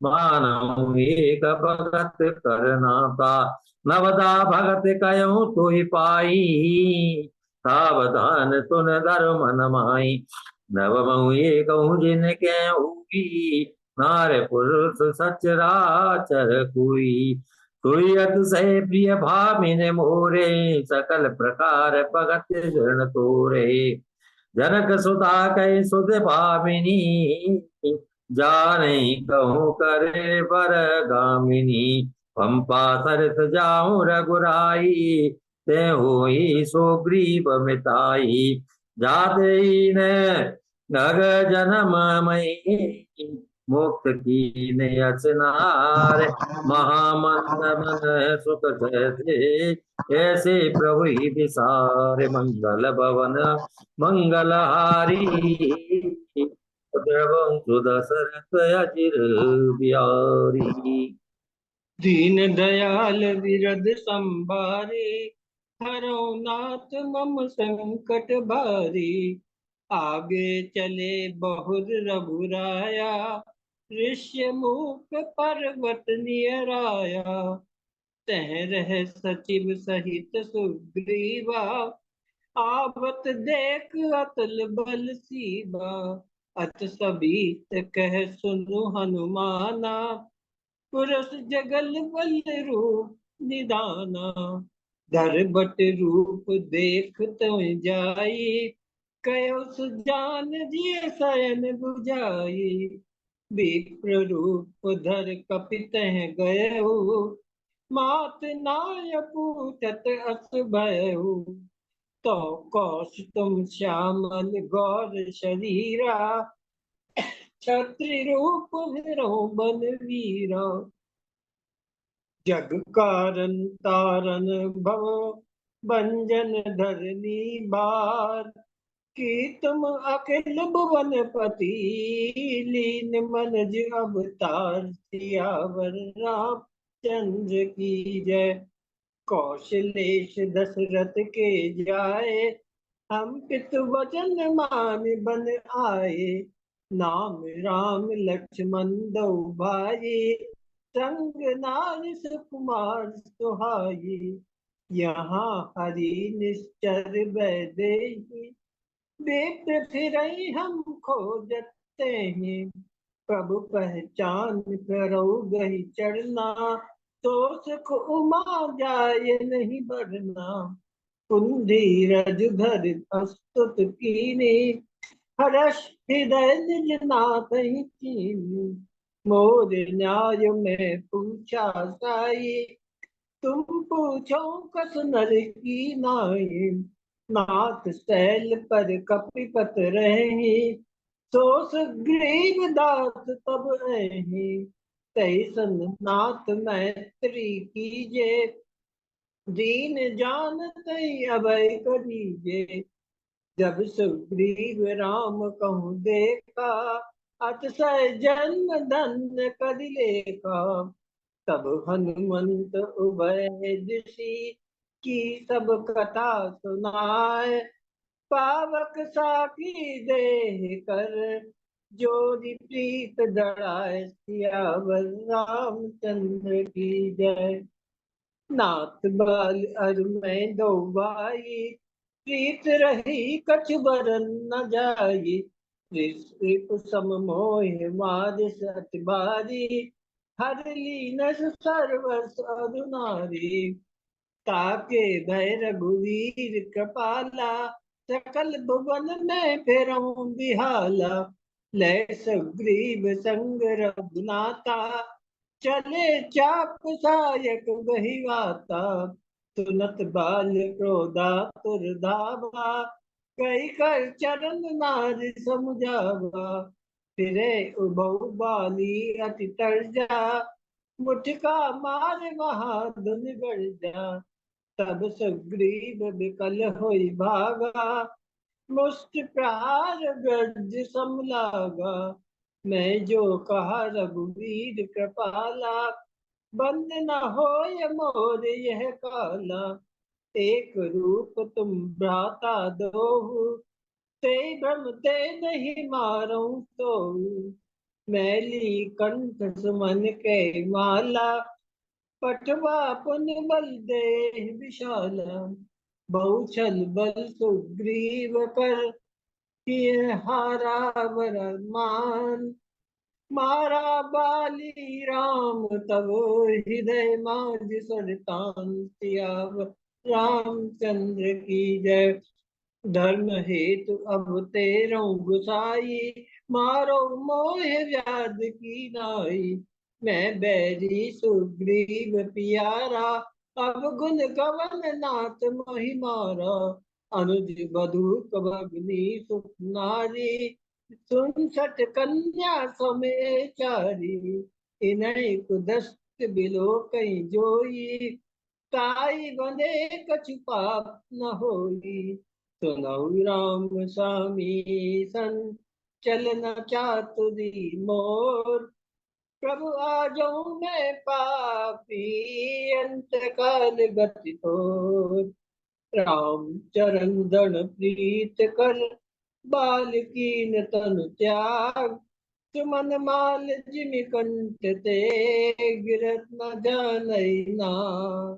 E: मानऊ एक भगत करना का। नवदा भगत कयऊं तुहि पाई, सावधान सुन धर्म मन माई। नवमऊ एक जिनके हुई, नार पुरुष सचराचर कोई। कोई अतिशय प्रिय भामिन मोरे, सकल प्रकार भगत जन तोरे। जनक सुता कह सुध भामिनी, जाने कहूँ करे बर गामिनी। पंपा सरस जाऊं रघुराई, ते होई सो ग्रीव मिताई। जाते ही ने नग जन्म मई, मुक्त की नयसनार। महामंद मन सुख सहते, ऐसे प्रभु ही विसार। मंगल भवन मंगलहारी, द्रवंतु दशरथ अचिर बिहारी।
F: दीन दयाल विरद संभारे, हरो नाथ मम संकट भारी। आगे चले बहुर रघुराया, ऋष्य मुख पर्वत नियराया। तह रह सचिव सहित सुग्रीवा, आवत देख अतुल बल सीबा। अत सबीत कह सुनु हनुमाना, पुरस जगल बल रूप निदाना। धर बट रूप देख तो जाई, कयो सुजान जिय सयन बुझाई। विप्र रूप धर कपित गए, मात नाय पूछत अस भयउ। तो कौश तुम श्यामल गौर शरीरा, क्षत्रि रूप हिरो बन वीरा। जग कारण तारन भव भंजन धरनी बार, कि तुम अखिल भुवन पति लीन मनज अवतार। सियावर रामचंद्र की जय। कौशलेश दशरथ के जाए, हम पितु वचन मान बन आए। नाम राम लक्ष्मण दो भाई, संग नारी सुकुमार सुहाई। यहाँ हरि निश्चर वैदेही, बेट फिरई हम खोजते हैं। प्रभु पहचान करो गही चढ़ना, तो सुख उमा जाय नहीं बढ़ना। कुंदी रज धर अस्तुत कीनी, हर्ष हृदय निज नाथ ही कीनी। मोर न्याय में पूछा साई, तुम पूछो कस नर की नाई। नाथ शैल पर कपिपत रही, सो सुग्रीव दास तब रही। तैसन नाथ मैत्री कीजे, दीन जानत अभय करीजे। जब सुग्रीव राम कहूँ देखा, अतिशय जन्म धन्य कर लेखा। तब हनुमंत उभय ऋषि, की सब कथा सुनाए। पावक साकी देह कर, जोरी प्रीत धराए। सियावर रामचंद्र की जय। नाथ बाल अर में दो भाई, प्रीत रही कछ बरन न जाई। ऋषि सम मोह मारिस अति भारी, हर लीनस सर्वस अरुनारी। ताके भय रघुवीर कृपाला, सकल भुवन में फेरऊं बिहाला। लय सुग्रीव संग रघुनाथा, चले चाप सायक बहिवाता। सुनत बाल क्रोधा तुर धावा, कई कर चरण नारि समुझावा। फिरे उभौ बाली अति तर्जा, मुठका मार महाधुन गर्जा। तब सुग्रीव विकल होई भागा, मुष्टि प्रहार गज समलागा। मैं जो कहा रघुवीर कृपाला, बंद न होय मोर यह काला। एक रूप तुम भ्राता दोहु, ते भ्रम ते नहीं मारऊ तो। मैली कंठ सुमन के माला, पटवा पुन बल देह विशाला। बहुछल बल सुग्रीव कर, किए हारा वर मान। मारा बाली राम तब हृदय माज सरतान। सियावर रामचंद्र की जय। धर्म हेतु अब तेरौ गुसाई, मारो मोह व्याध की नाई। मैं बैरी सुग्रीव पियारा, अब गुण गवन नाथ मोहि मारा। अनुज बधु भगनी सुख नारी, सुनसठ कन्या समेचारी। इन्हीं कुदस्त बिलो कहीं जोई, ताई बंधे कछु पाप न होई। सुनऊ राम स्वामी सन, चलन चातुरी मोर। प्रभु आजो मैं पापी, अंत काल गति तोर। राम चरण दन प्रीत कर, बाल कीन तनु त्याग। सुमन माल जिमि कंठ ते, गिरत न जानई नाथ।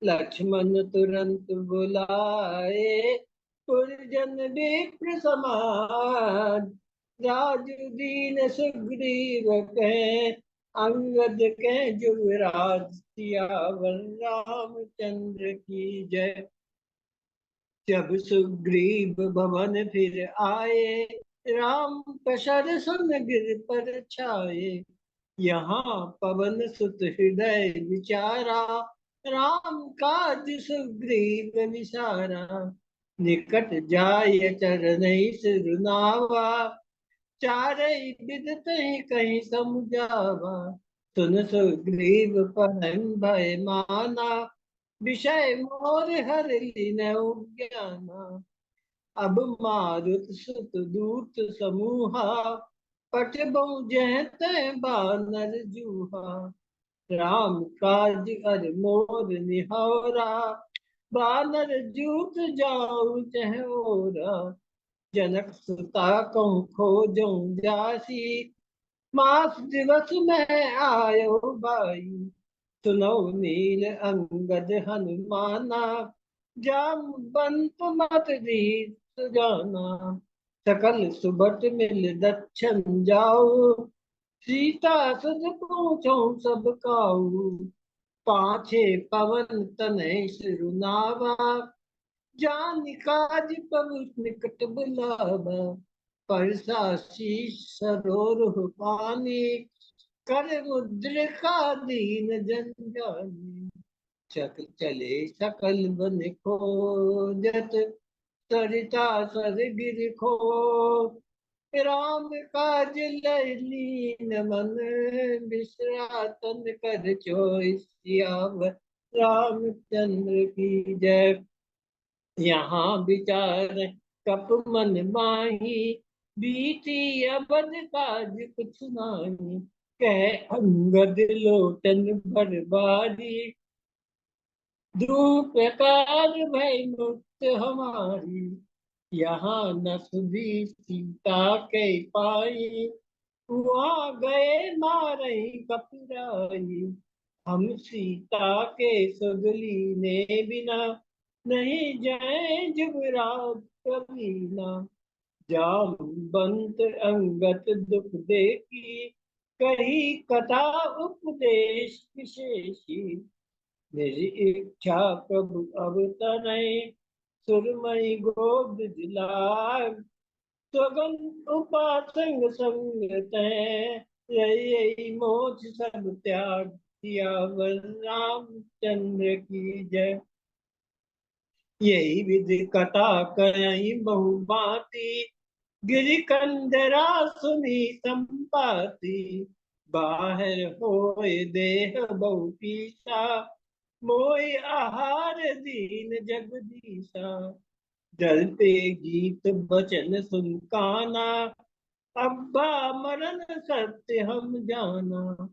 F: लक्ष्मण तुरंत बुलाए, पुरजन विप्र समाज। राजु दीन सुग्रीव कहे, अंगद के जुगराज। सियावर रामचंद्र की जय। जब सुग्रीव भवन फिर आए, राम कशर सुन गिर पर छाए, यहाँ पवन सुत हृदय विचारा, राम काज सुग्रीव विसारा। निकट जाय चरण सिरुनावा, चारै विदत कहीं समुझावा। सुन सुग्रीव परम भय माना, विषय मोर हर लीनउ ज्ञाना। अब मारुत सुत दूत समूहा, पठबऊ जह तह बानर जूहा। राम काज अर मोर निहारा, बानर जूत जाऊ जह ओरा। जनक सुता कहूँ खोजऊँ जासी, मास दिवस में आयो भाई। सुनो नील अंगद हनुमाना, जामवंत मत रीत सुजाना। सकल सुबत मिल दक्षिण जाऊ, सीता सुध पूछो सब काऊ। पाछे पवन तनय सिरुनावा, जान काज प्रभु निकट बुलावा। परसा शीस सरोरुह पानी, कर मुद्रिका दीन जन जानी। चक चले सकल बन खोजत, सरिता सर गिर खो। राम काज लय लीन मन, बिसरा तन कर चोय सियावर। रामचंद्र की जय। यहाँ विचार कप मन माही, बीती अबद काज कुछ नाही। कह अंगद लोचन भर बारी, ध्रुव प्रकार भय मुक्त हमारी। यहाँ न सुधी सीता के पाई, वहाँ गए मारे कपिराई। हम सीता के सुगली ने बिना, नहीं जाए जुबराज कभी ना। जामवंत अंगत दुख देखी, कही कथा उपदेश विशेषी। मेरी इच्छा प्रभु अब तनय, सुरमई गोद दिलाय। सगन उपासंग संग तय, यही मोक्ष सब त्याग किया। रामचंद्र की जय। यही विधि कथा कहीं बहु भांति, गिरि कंदरा सुनी संपाति। बाहर होए देह बहु पीसा, मोय आहार दीन जगदीशा। जल पे गीत बचन सुन काना, अब्बा मरण सत्य हम जाना।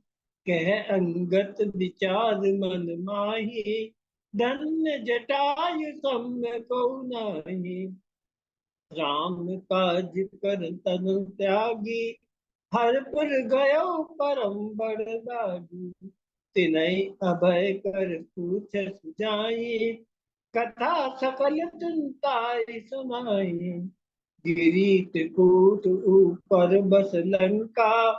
F: कह अंगत विचार मन माही, धन्य जटायु सम को नाही। राम काज कर तनु त्यागी, हरपुर गयो परम बड़दागी। तिनहि अभय कर पूछस जाई, कथा सकल तुनताई सुनाई। गिरीत कूट ऊपर बस लंका,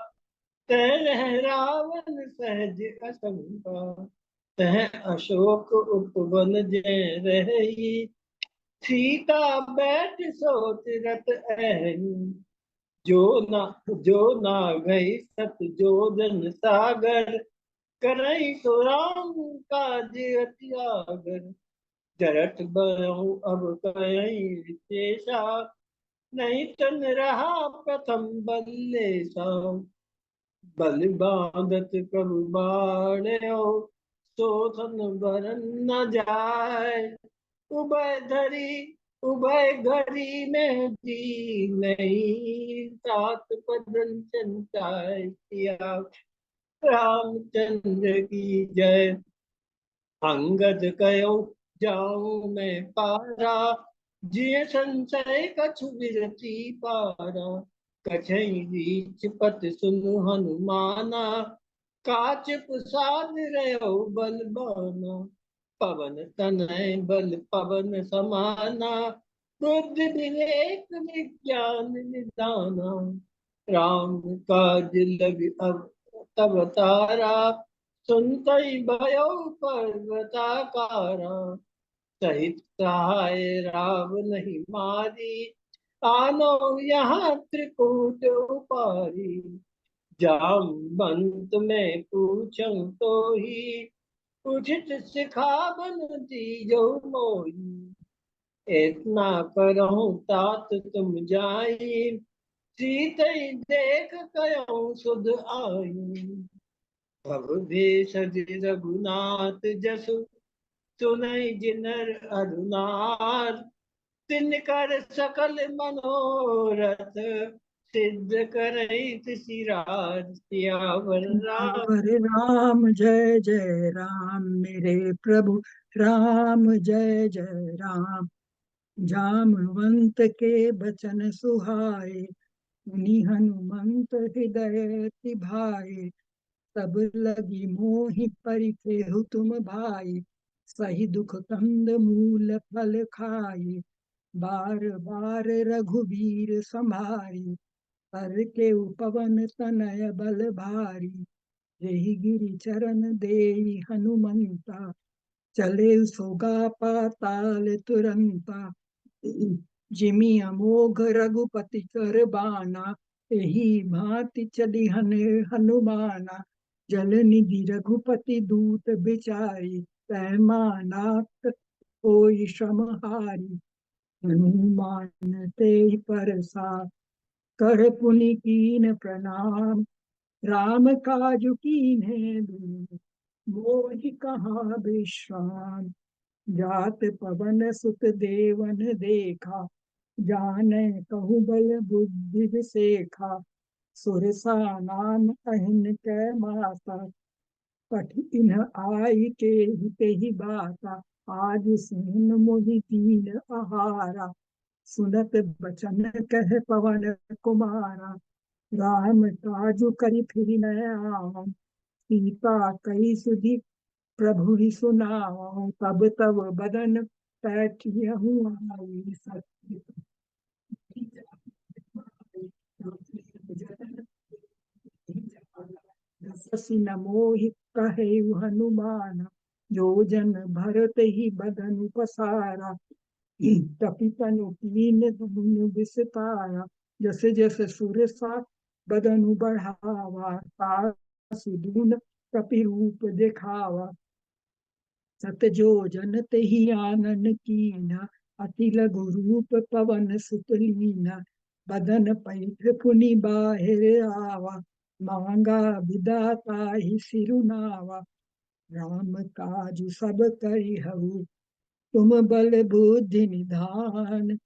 F: तह रावण सहज असंका। तह अशोक उपवन जय रही, सीता बैठ सोच रत अहनी। जो ना गई सत जोजन सागर, करई तो राम काज अति आगर। जरत बरहु अब कहीं विशेषा, नहीं तन रहा प्रथम बल्लेसा। बल बांधत प्रभु बाढ़ो, सोधन बरन न जाय। उभय घड़ी में जी नहीं, सात बदन चंचाय किया। रामचंद्र की जय। अंगद कयो जाऊं मैं पारा, जिय संशय कछु विरति पारा। कछई रीच पत सुनु हनुमाना, काच प्रसाद रहो बलबाना। पवन तनय बल पवन समाना, बुद्धि विवेक विज्ञान निदाना। राम काज लग अब तब तारा, सुनतई भयो पर्वताकारा। सहित सहाय राव नहीं मारी, आनो यहाँ त्रिकूट उपारी, जामवंत में पूछूं तो ही, उचित सिखावन दीजो मोही। इतना करहूं तात तुम जाई, सीते देख कयऊं सुध आई। प्रभु भेषज रघुनाथ जसु, सुनई जिनर अरुनार, तिनकर सकल मनोरथ, सिद्ध करई सिराज। सियावर राम
G: सियावर राम जय जय राम, मेरे प्रभु राम जय जय राम। जामवंत के बचन सुहाए, उन्हीं हनुमंत हृदय तिभाए। तब लगी मोहि परिखेहु तुम भाई, सही दुख कंद मूल फल खाए। बार बार रघुवीर संभारी, कर के उपवन तनय बल भारी। यही गिरि चरण देई हनुमंता, चले सोगा पाताल तुरंता। जिमि अमोघ रघुपति कर बाना, एही भांति चली हनुमाना। जल निधि रघुपति दूत बिचारी, तै मानात कोई श्रम हारी। हनुमान ते परसा, कर पुनि कीन प्रणाम। राम काजु कीन्हे दूर, मोहि कहाँ विश्राम। जात पवन सुत देवन देखा, जाने कहु बल बुद्धि विसेखा। सुरसा नाम अहिन कै माता, पठ इन्ह आई के ही बाता। आज सुन मोहि दीन आहारा, सुनत बचन कह पवन कुमारा। राम काजु करि फिरि न आवा, सीता कई सुधि प्रभु ही सुनावा। तब तब बदन पैठियहु आई, ससी न मोहि कहे हनुमान। जो जन भरत ही बदन पसारा, तपितनु कीन दुनु विस्तारा। जस जस सुरसा बदनु बढ़ावा, तासु दून कपि रूप दिखावा। सत जो जन तेहि आनन कीना, अति लघु रूप पवन सुत लीना। बदन पैठ पुनि बाहिर आवा, मांगा विदाता ही सिरुनावा। राम काज सब करिहु, तुम बल बुद्धि निधान।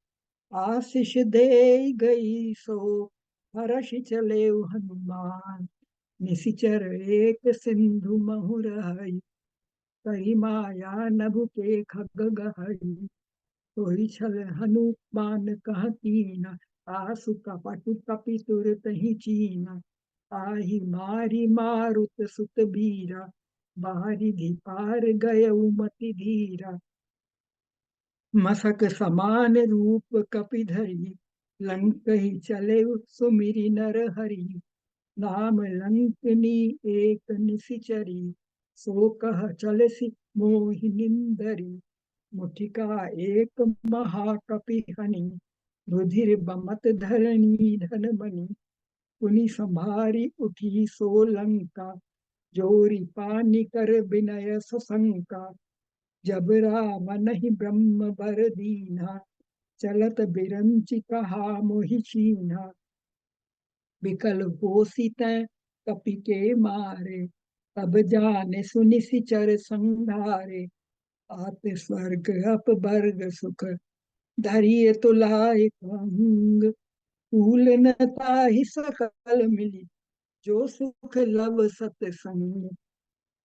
G: आशीष दे गई सो, हर्ष चले हनुमान। निशिचर एक सिंधु महु रहई, करी माया नभु के खग गहई। सोई छल हनुमान कह कीना, आसु कपट कपि तुरत ही चीना। आही मारी मारुत सुत बीरा, बारिधि पार गयउ मति धीरा। मसक समान रूप कपि धरी, लंक ही चले सुमिरि नर हरि। नाम लंकनी एक निशिचरी, सो कह चलसि मोहि निंदरी। मुठिका एक महाकपि हनि, रुधिर बमत धरणी धन बनी। पुनि संभारी उठी सो लंका, जोरी पानी कर विनय सशंका। जब राम नहीं ब्रह्म बर दीना, चलत बिरंचि कहा मोहि चीन्हा। बिकल होसी तै कपि के मारे, तब जाने सुनि सिचर संघारे। आत स्वर्ग अप वर्ग सुख, धरिय तुलाय कंग। फूल न ताहि सकल मिली, जो सुख लब सतसंग।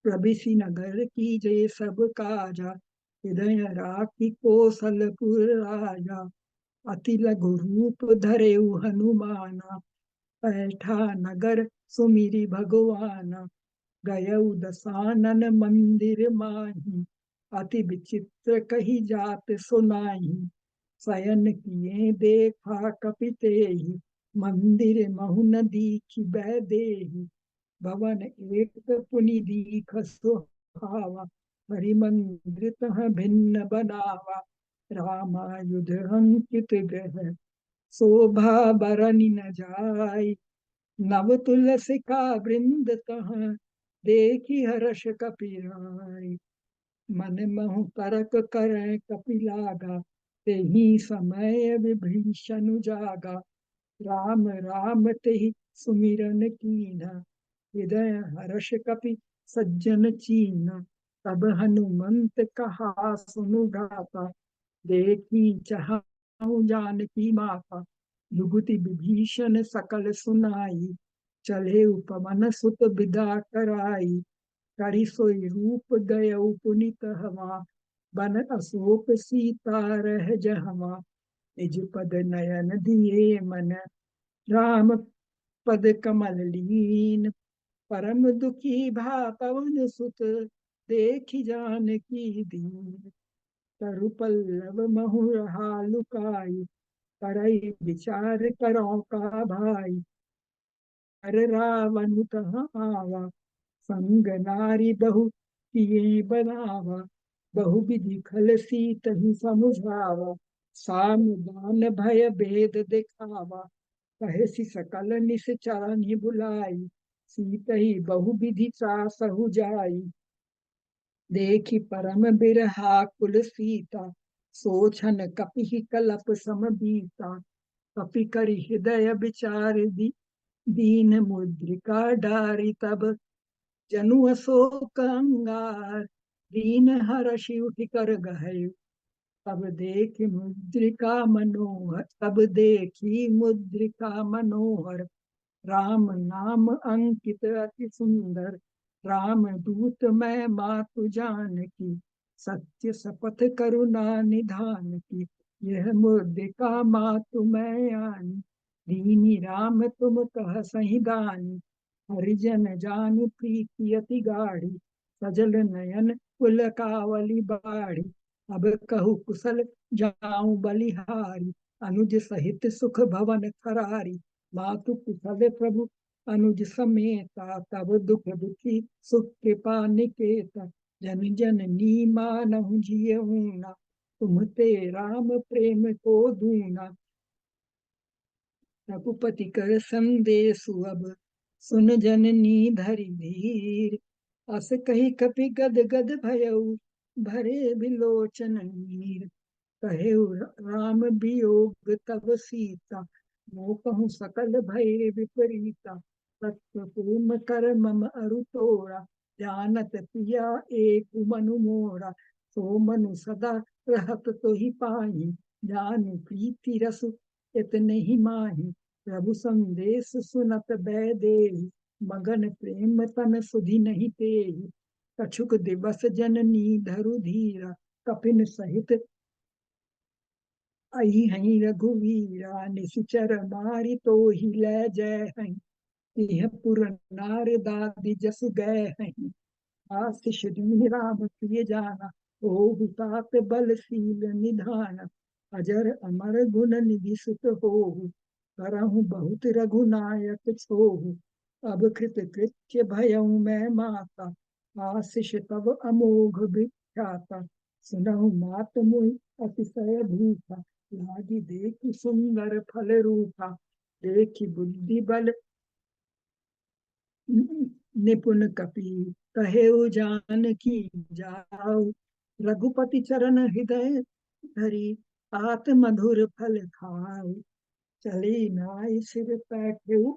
G: प्रबिसि नगर की जय सब काजा, हृदय राखी कौशलपुर राजा। अति लघु रूप धरेउ हनुमाना, पैठा नगर सुमिरि भगवाना। गयउ दसानन मंदिर माही, अति विचित्र कही जात सुनाही। शयन किए देखा कपि तेहि, मंदिर महु न दीखि बैदेहि। भवन एक पुनि दीख सुहावा, हरि मंदिर तह भिन्न बनावा। रामायुध अंकित ग्रह, शोभा बरनि न जाय। नव तुलसी का वृंद तहाँ देखी हर्ष कपिराय। मन महु करक करें कपि लागा, तेहि समय विभीषण जागा। राम राम तेहि सुमिरन कीन्हा, हृदय हर्ष कपि सज्जन चीन्हा। तब हनुमंत कहा सुनु भ्राता, देखी चाहूं जानकी माता। जुगति विभीषण सकल सुनाई, चले उपवन सुत विदा कराई। करि सोई रूप गयउ पुनित हवा, बन अशोक सीता रह जहवा। निज पद नयन दिए मन, राम पद कमल लीन। परम दुखी भा पवन सुत, देखी जानकी दीन। तरु पल्लव महु रहा लुकाई, करई विचार करो का भाई। कर रावण तहाँ आवा, संग नारी बहु किए बनावा। बहु विधि खल सीतहि समुझावा, साम दान भय भेद दिखावा। कहे सि सकल निश्चर बुलाई, सीतहि बहु विधि त्रासहु जाई। देखि परम बिरहा कुल सीता, सोचन कपि कलप सम बीता। कपि करि हृदय विचार दीन मुद्रिका डारी। तब जनु अशोक अंगार, दीन हर्षि उठि कर गहयु। तब देखी मुद्रिका मनोहर। राम नाम अंकित अति सुंदर, राम दूत मैं मातु जानकी। सत्य शपथ करुणा निधान की, यह मुद्रिका मातु मैं आनी। दीनी राम तुम कह सही दानी, हरिजन जान प्रीति अति गाढ़ी। सजल नयन पुलकावली बाढ़ी, अब कहु कुशल जाऊं बलिहारी। अनुज सहित सुख भवन खरारी, मातु कुशल प्रभु अनुज समेता। तब दुख दुखी सुख कृपा निकेता, जन जन नी मानहु जियहु ना। तुम ते राम प्रेम को दूना। रघुपति कर संदेशु अब, सुन जननी धरि धीर। अस कही कपि गद गद भयउ, भरे बिलोचन नीर। कहे राम वियोग तब सीता, मोह सकल भय विपरीता। तत्व कर मम अरु तोरा, जानत पिया एक मनु मोरा। सो मनु सदा रहत तो ही पाही, जानु प्रीति रसु इतने ही माही। प्रभु संदेश सुनत बै देहि, मगन प्रेम तन सुधि नहीं तेहि। कछुक दिवस जननी धरु धीरा, कपिन सहित अहि हई रघुवीरा। निशिचर मारी तो ही लै जय हई, तिह पुर नार दादि जस गए हई। आशीष दीन राम प्रिय जाना, हो तात बलशील निधान। अजर अमर गुण निधि सुत होहु, करहु बहुत रघुनायक छोहु। अब कृत कृत्य भयउ मैं माता, आशीष तब अमोघ विख्याता। सुनहु मात मुहि अतिशय भूखा, लागी देखि सुंदर फल रूपा। देखि बुद्धि बल निपुण कपि, कहेउ जानकी जाऊ। रघुपति चरण हृदय धरि, आत मधुर फल खाऊ। चली नाई सिर पैठेउ,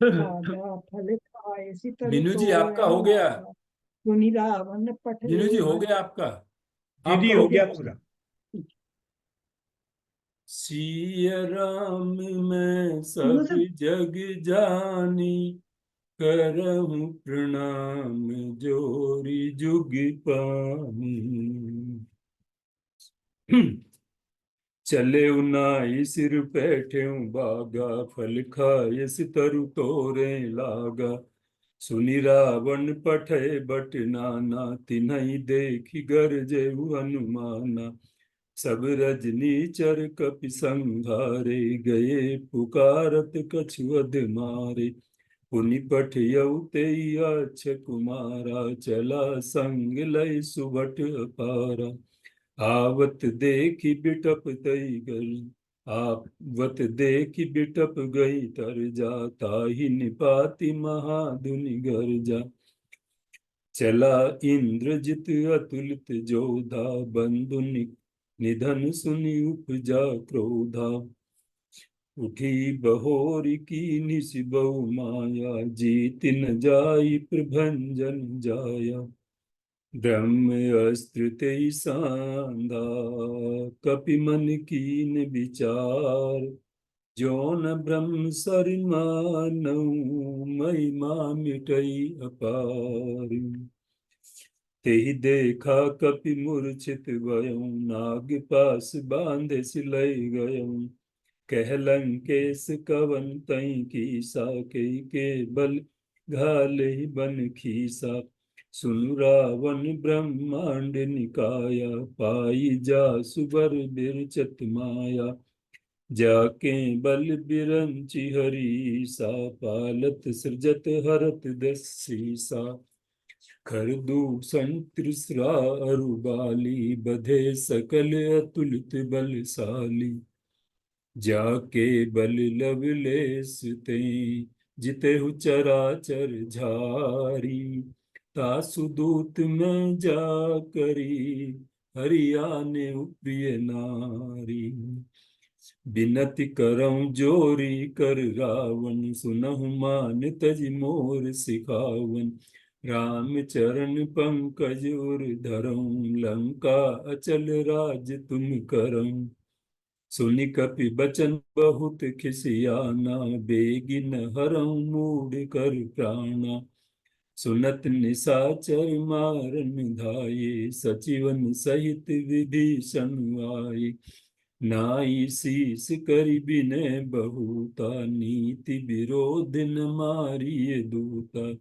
G: आजा फल खाए सितर
H: मीनू जी आपका हो
G: तोरण
H: गया।
G: लागा। मुनि रावण पठे
H: मीनू जी हो गया आपका।
B: दीदी
H: आपका
B: हो गया पूरा।
H: सिया राम मैं सब जग जानी, करहूं प्रणाम जोरी जुग पानी। चले उनाई सिर बैठे बागा, फल खाए सितरु तोरे लागा। सुनि रावण पठे बट नाना, तिन्हई देखि गरजे हनुमाना। सब रजनीचर कपि संहारे, गए पुकारत कछुअध मारे। पुनि पठियउ तेई आछ कुमारा, चला संग लय सुबट अपारा। आवत देखी बिटप तई गर आवत देखी बिटप गई तर जा, ताहि निपाति महाधुनि गर जा। चला इंद्रजित अतुलित जोधा, बंधु निधन सुनि उपजा क्रोधा। उठी बहोरी की निस बहु माया, जीत न जाई प्रभंजन जाया। ब्रह्म अस्त्र तेई सांधा, कपि मन कीन विचार। जो न ब्रह्म सर मानऊ, महिमा मिटई अपार। तेहि देखा कपि मूर्छित भयऊ, नाग पास बांधे सिलई गयऊ। कहलन केस कवन तई कीसा, के बल घाले बन खीसा। सुनु रावण ब्रह्मांड निकाया, पाई जा सुबर बिरचत माया। जाके बल बिरंचि हरीसा, पालत सृजत हरत दसीसा। खरदूषण त्रिसरा अरुबाली, बधे सकल अतुलित बलशाली। जाके बल लवलेस ते, जितेहु चराचर झारी। तासु दूत में जा करी, हरियाने प्रिय नारी। बिनति करऊं जोरी कर रावण, सुनहु मान तज मोर सिखावन। राम चरण पंकज उर धरऊं, लंका अचल राज तुम करऊं। सुनि कपि बचन बहुत खिसियाना, बेगिन हरऊं मूढ़ कर प्राणा। सुनत निसाचर मारन धाये, सचिवन सहित विभीषण आए। नाई शीस करि बिनय बहुता, नीति विरोध न मारिय दूता।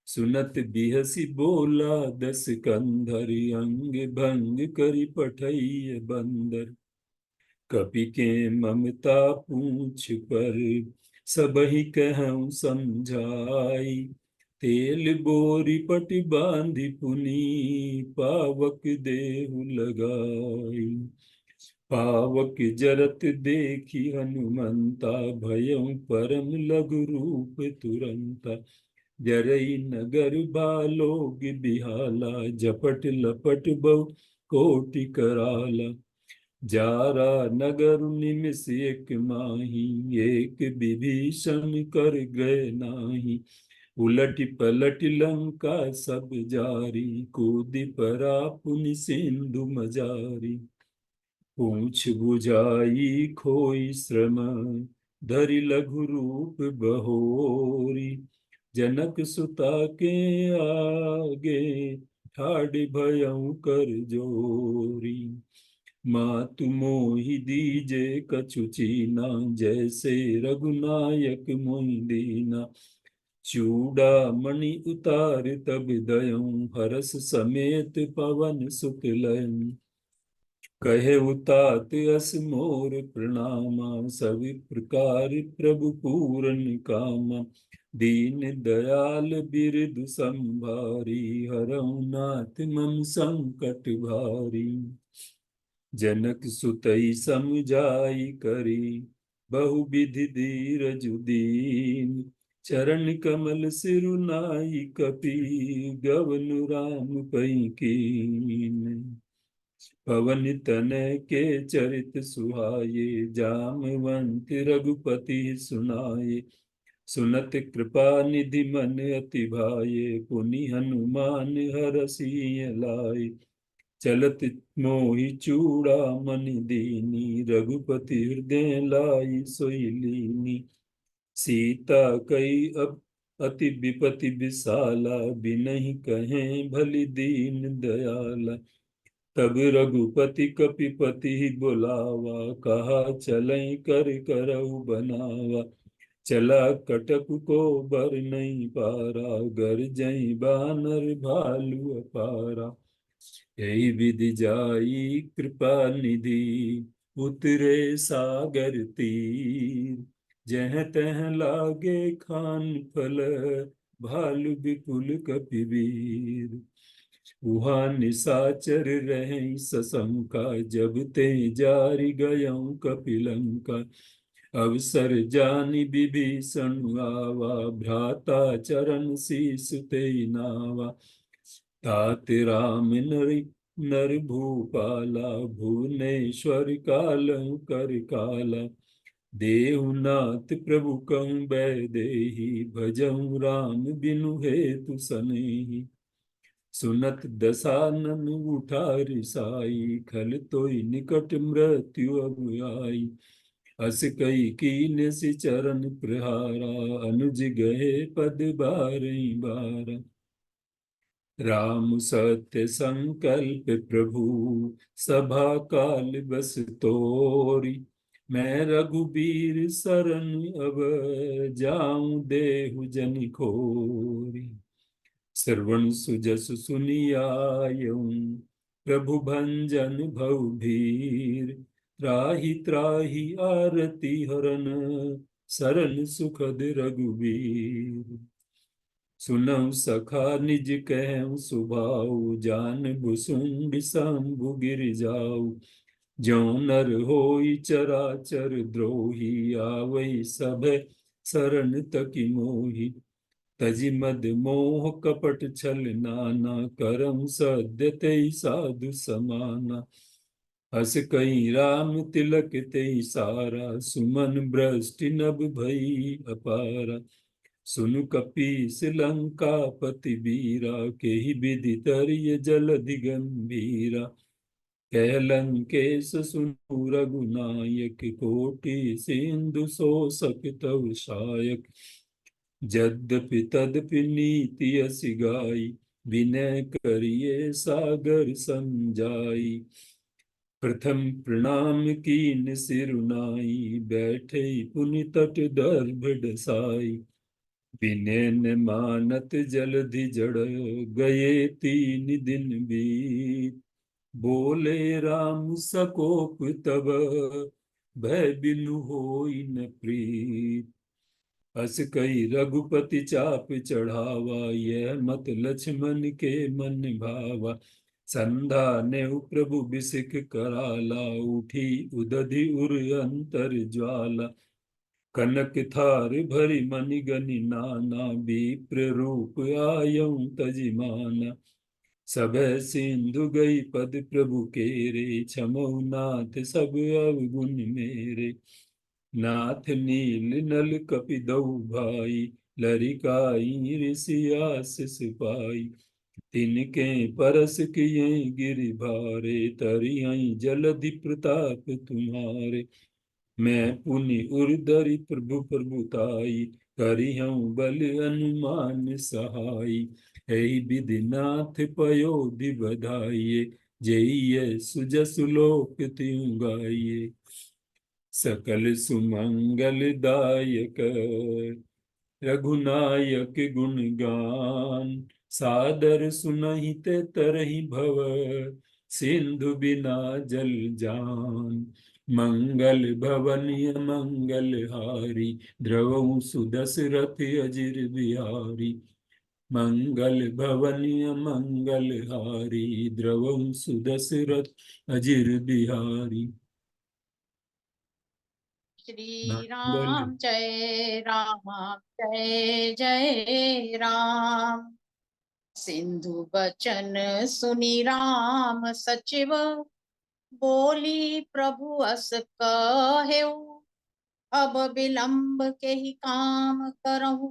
H: सुनत बिहसी बोला दस कंधर, अंग भंग करि पठैय बंदर। कपि के ममता पूछ पर, सबहि कहऊँ समझाई। तेल बोरी पटि बांधि पुनी, पावक देहु लगाई। पावक जरत देखी हनुमंता, भयउ परम लघु रूप तुरंता। जरई नगर बालोग बिहाला, झपट लपट बहु कोटि कराला। जारा नगर निमिष एक माही, एक विभीषण कर गए नाही। उलट पलट लंका सब जारी, कूदि परा पुनि सिंधु मजारी। पूछ बुझाई खोई श्रम, धरि लघु रूप बहोरी। जनक सुता के आगे, ठाड़ भयउ कर जोरी। मातु मोहि दीजे कछु चीना, जैसे रघुनायक मोहि दीना। चूड़ामणि उतार तब दयऊं, हरस समेत पवन सुत लयऊं। कहे उतात अस मोर प्रणामा, सवि प्रकार प्रभु पूरन कामा। दीन दयाल बिरधु संभारी, हरऊ नाथ मम संकट भारी। जनक सुतई समझाई करी, बहु विधि धीरजु दीन। चरण कमल सिरु नाई कपि, गवनु राम पई कीन। पवन तनय के चरित सुहाये, जामवंत रघुपति सुनाये। सुनत कृपा निधि मन अति भाये, पुनि हनुमान हरषि लाए। चलत मोहि चूड़ामणि दीनी, रघुपति हृदय लाई सोई लीनी। सीता कई अब अति विपति विशाला, बिनहि कहें भलि दीन दयाला। तब रघुपति कपिपति बुलावा, कहा चलई कर करऊ बनावा। चला कटक को बर नहीं पारा, गरजई बानर भालु अपारा। यही विधि जाई कृपा निधि, उतरे सागर तीर। जह तह लागे खान फल, भालु विपुल कपिवीर। उहा निसाचर रहें ससंका, जब ते जारी गयऊं कपिलंका। अवसर जानि विभीषण आवा, भ्राता चरण शीस ते नावा। तात राम नर भूपाला, भुवनेश्वर कालऊ कर काला। देहुनाथ प्रभु कहूँ बैदेही, भजऊँ राम बिनु हेतु सनेही। सुनत दसानन उठा रिसाई, खल तोई निकट मृत्यु अब आई। अस कई कीन सि चरण प्रहारा, अनुज गए पद बारई बारा। राम सत्य संकल्प प्रभु, सभा काल बस तोरी। मैं रघुबीर शरण अब, जाऊं देहु जन खोरी। श्रवण सुजस सुनियायऊं, प्रभु भंजन भव भीर। त्राहि त्राहि आरती हरन, सरन सुखद रघुबीर। सुनऊ सखा निज कहऊँ सुभाऊ, जान भुसुंड शंभु गिर जाऊ। ज्यों नर होई चराचर द्रोही, आवै सब शरण तकी मोही। तजि मद मोह कपट छल नाना, करम सद्य तेई साधु समाना। हस कई राम तिलक तेई सारा, सुमन भ्रष्टि नभ भई अपारा। सुनु कपीस लंका पति बीरा, केहि विधि तरिय जलधि गंभीरा। कह लंकेश सुनु रघुनायक, कोटि सिंधु शोषक तव शायक। यद्यपि तदपि नीति असि गाई, विनय करिए सागर समझाई। प्रथम प्रणाम कीन सिरुनाई, बैठे पुनि तट दर्भ डसाई। विनय न मानत जलधि जड़, गए 3 दिन बीत। बोले राम सकोप तब, भय बिनु होई न प्रीत। अस कई रघुपति चाप चढ़ावा, यह मत लक्ष्मण के मन भावा। संधा नेहु प्रभु बिसिक कराला, उठी उदधि उर अंतर ज्वाला। कनक थार भरी मणिगनि नाना, विप्र रूप आयऊं तजि माना। सभय सिंधु गई पद प्रभु केरे, छमऊ नाथ सब अवगुण मेरे। नाथ नील नल कपि दऊ भाई, लरिकाई ऋषि आशीष पाई। तिनके परस किए गिरि भारे, तरियई जलधि प्रताप तुम्हारे। मैं पुनि उर्धरि प्रभु प्रभुताई, करिहऊँ बल अनुमान सहाई। ऐ विधि नाथ पयोधि बधाइए, जइयै सुजसु लोक तिहुँ गाइए। सकल सुमंगल दायक, रघुनायक गुण गान। सादर सुनहि ते तरहि भव, सिंधु बिना जल जान। मंगल भवनीय मंगल हारी, द्रवहु सुदशरथ अजिर बिहारी। मंगल भवनीय मंगल हारी, द्रवहु सुदशरथ अजिर बिहारी।
C: श्री
H: मंगल
C: राम जय राम, जय जय राम। सिंधु बचन सुनि राम सचिव, बोली प्रभु अस कहेउ। अब विलंब के ही काम करहु,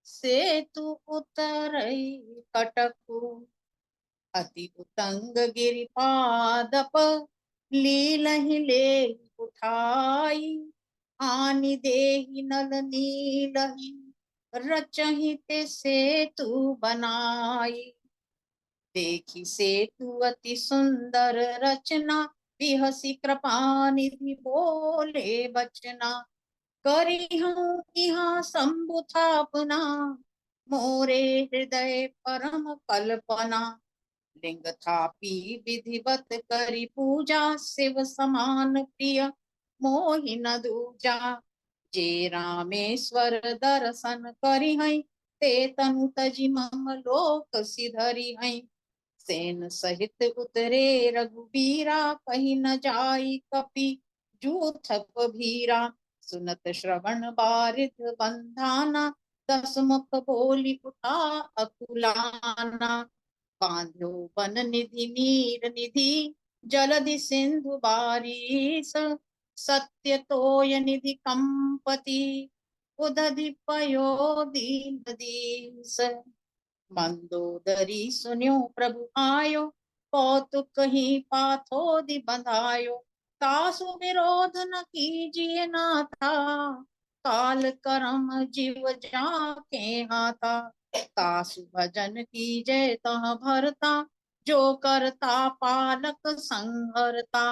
C: सेतु उतरई कटकु। अति उतंग गिरिपादप, लीलहि ले उठाई। आनि देहि नल नीलहि, रचहि ते सेतु बनाई। देखी सेतु अति सुंदर रचना, बिहसी कृपा निधि बोले बचना। करी हूँ यहाँ शंभु थापना, मोरे हृदय परम कल्पना। लिंग थापी विधिवत करी पूजा, शिव समान प्रिय मोहि न दूजा। जे रामेश्वर दर्शन करी हई, ते तनु तजि मम लोक सिधरी हई। सेन सहित उतरे रघुबीरा, कहीं न जाई कपि जूथप भीरा। सुनत श्रवण बारिद बंधाना, दस मुख बोली उठा अकुलाना। बांध्यो बन निधि नीर निधि, जलधि सिंधु बारिश। सत्य तोय निधि कंपति, उदधि पयो दीन दीस। मंदोदरी सुन्यो प्रभु आयो, कौतुक ही पाथोदि बंधायो। तासु विरोध न कीजिए नाथा, काल करम जीव जाके हाथा। तासु भजन कीजय तह भरता, जो करता पालक संहरता।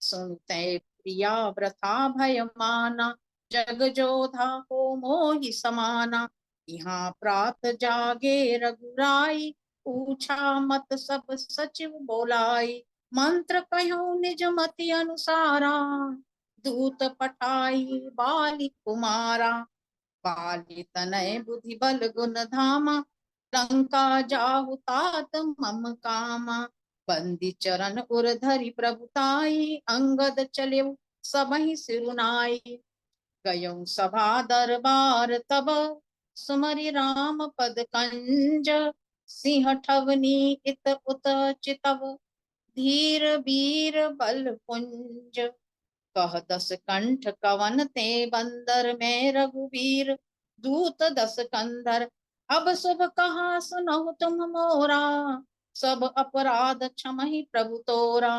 C: सुनते प्रिया व्रथा भय माना, जग जोधा हो मोहि समाना। यहाँ प्रात जागे रघुराई, पूछा मत सब सचिव बोलाई। मंत्र कहो निज मति अनुसारा, दूत पठाई बाली कुमारा। बाली तनय बुद्धि बल गुण धामा, लंका जाहु तात मम कामा। बंदी चरण उर धरि प्रभुताई, अंगद चले सबहि सिरुनाई। गयो सभा दरबार तब, सुमरि राम पद कंज। सिंह ठवनी इत उत चितव, धीर वीर बल पुंज। कह दस कंठ कवन ते बंदर, में रघुवीर दूत दस कंधर। अब शुभ कहा सुनहु तुम मोरा, सब अपराध क्षमहि प्रभु तोरा।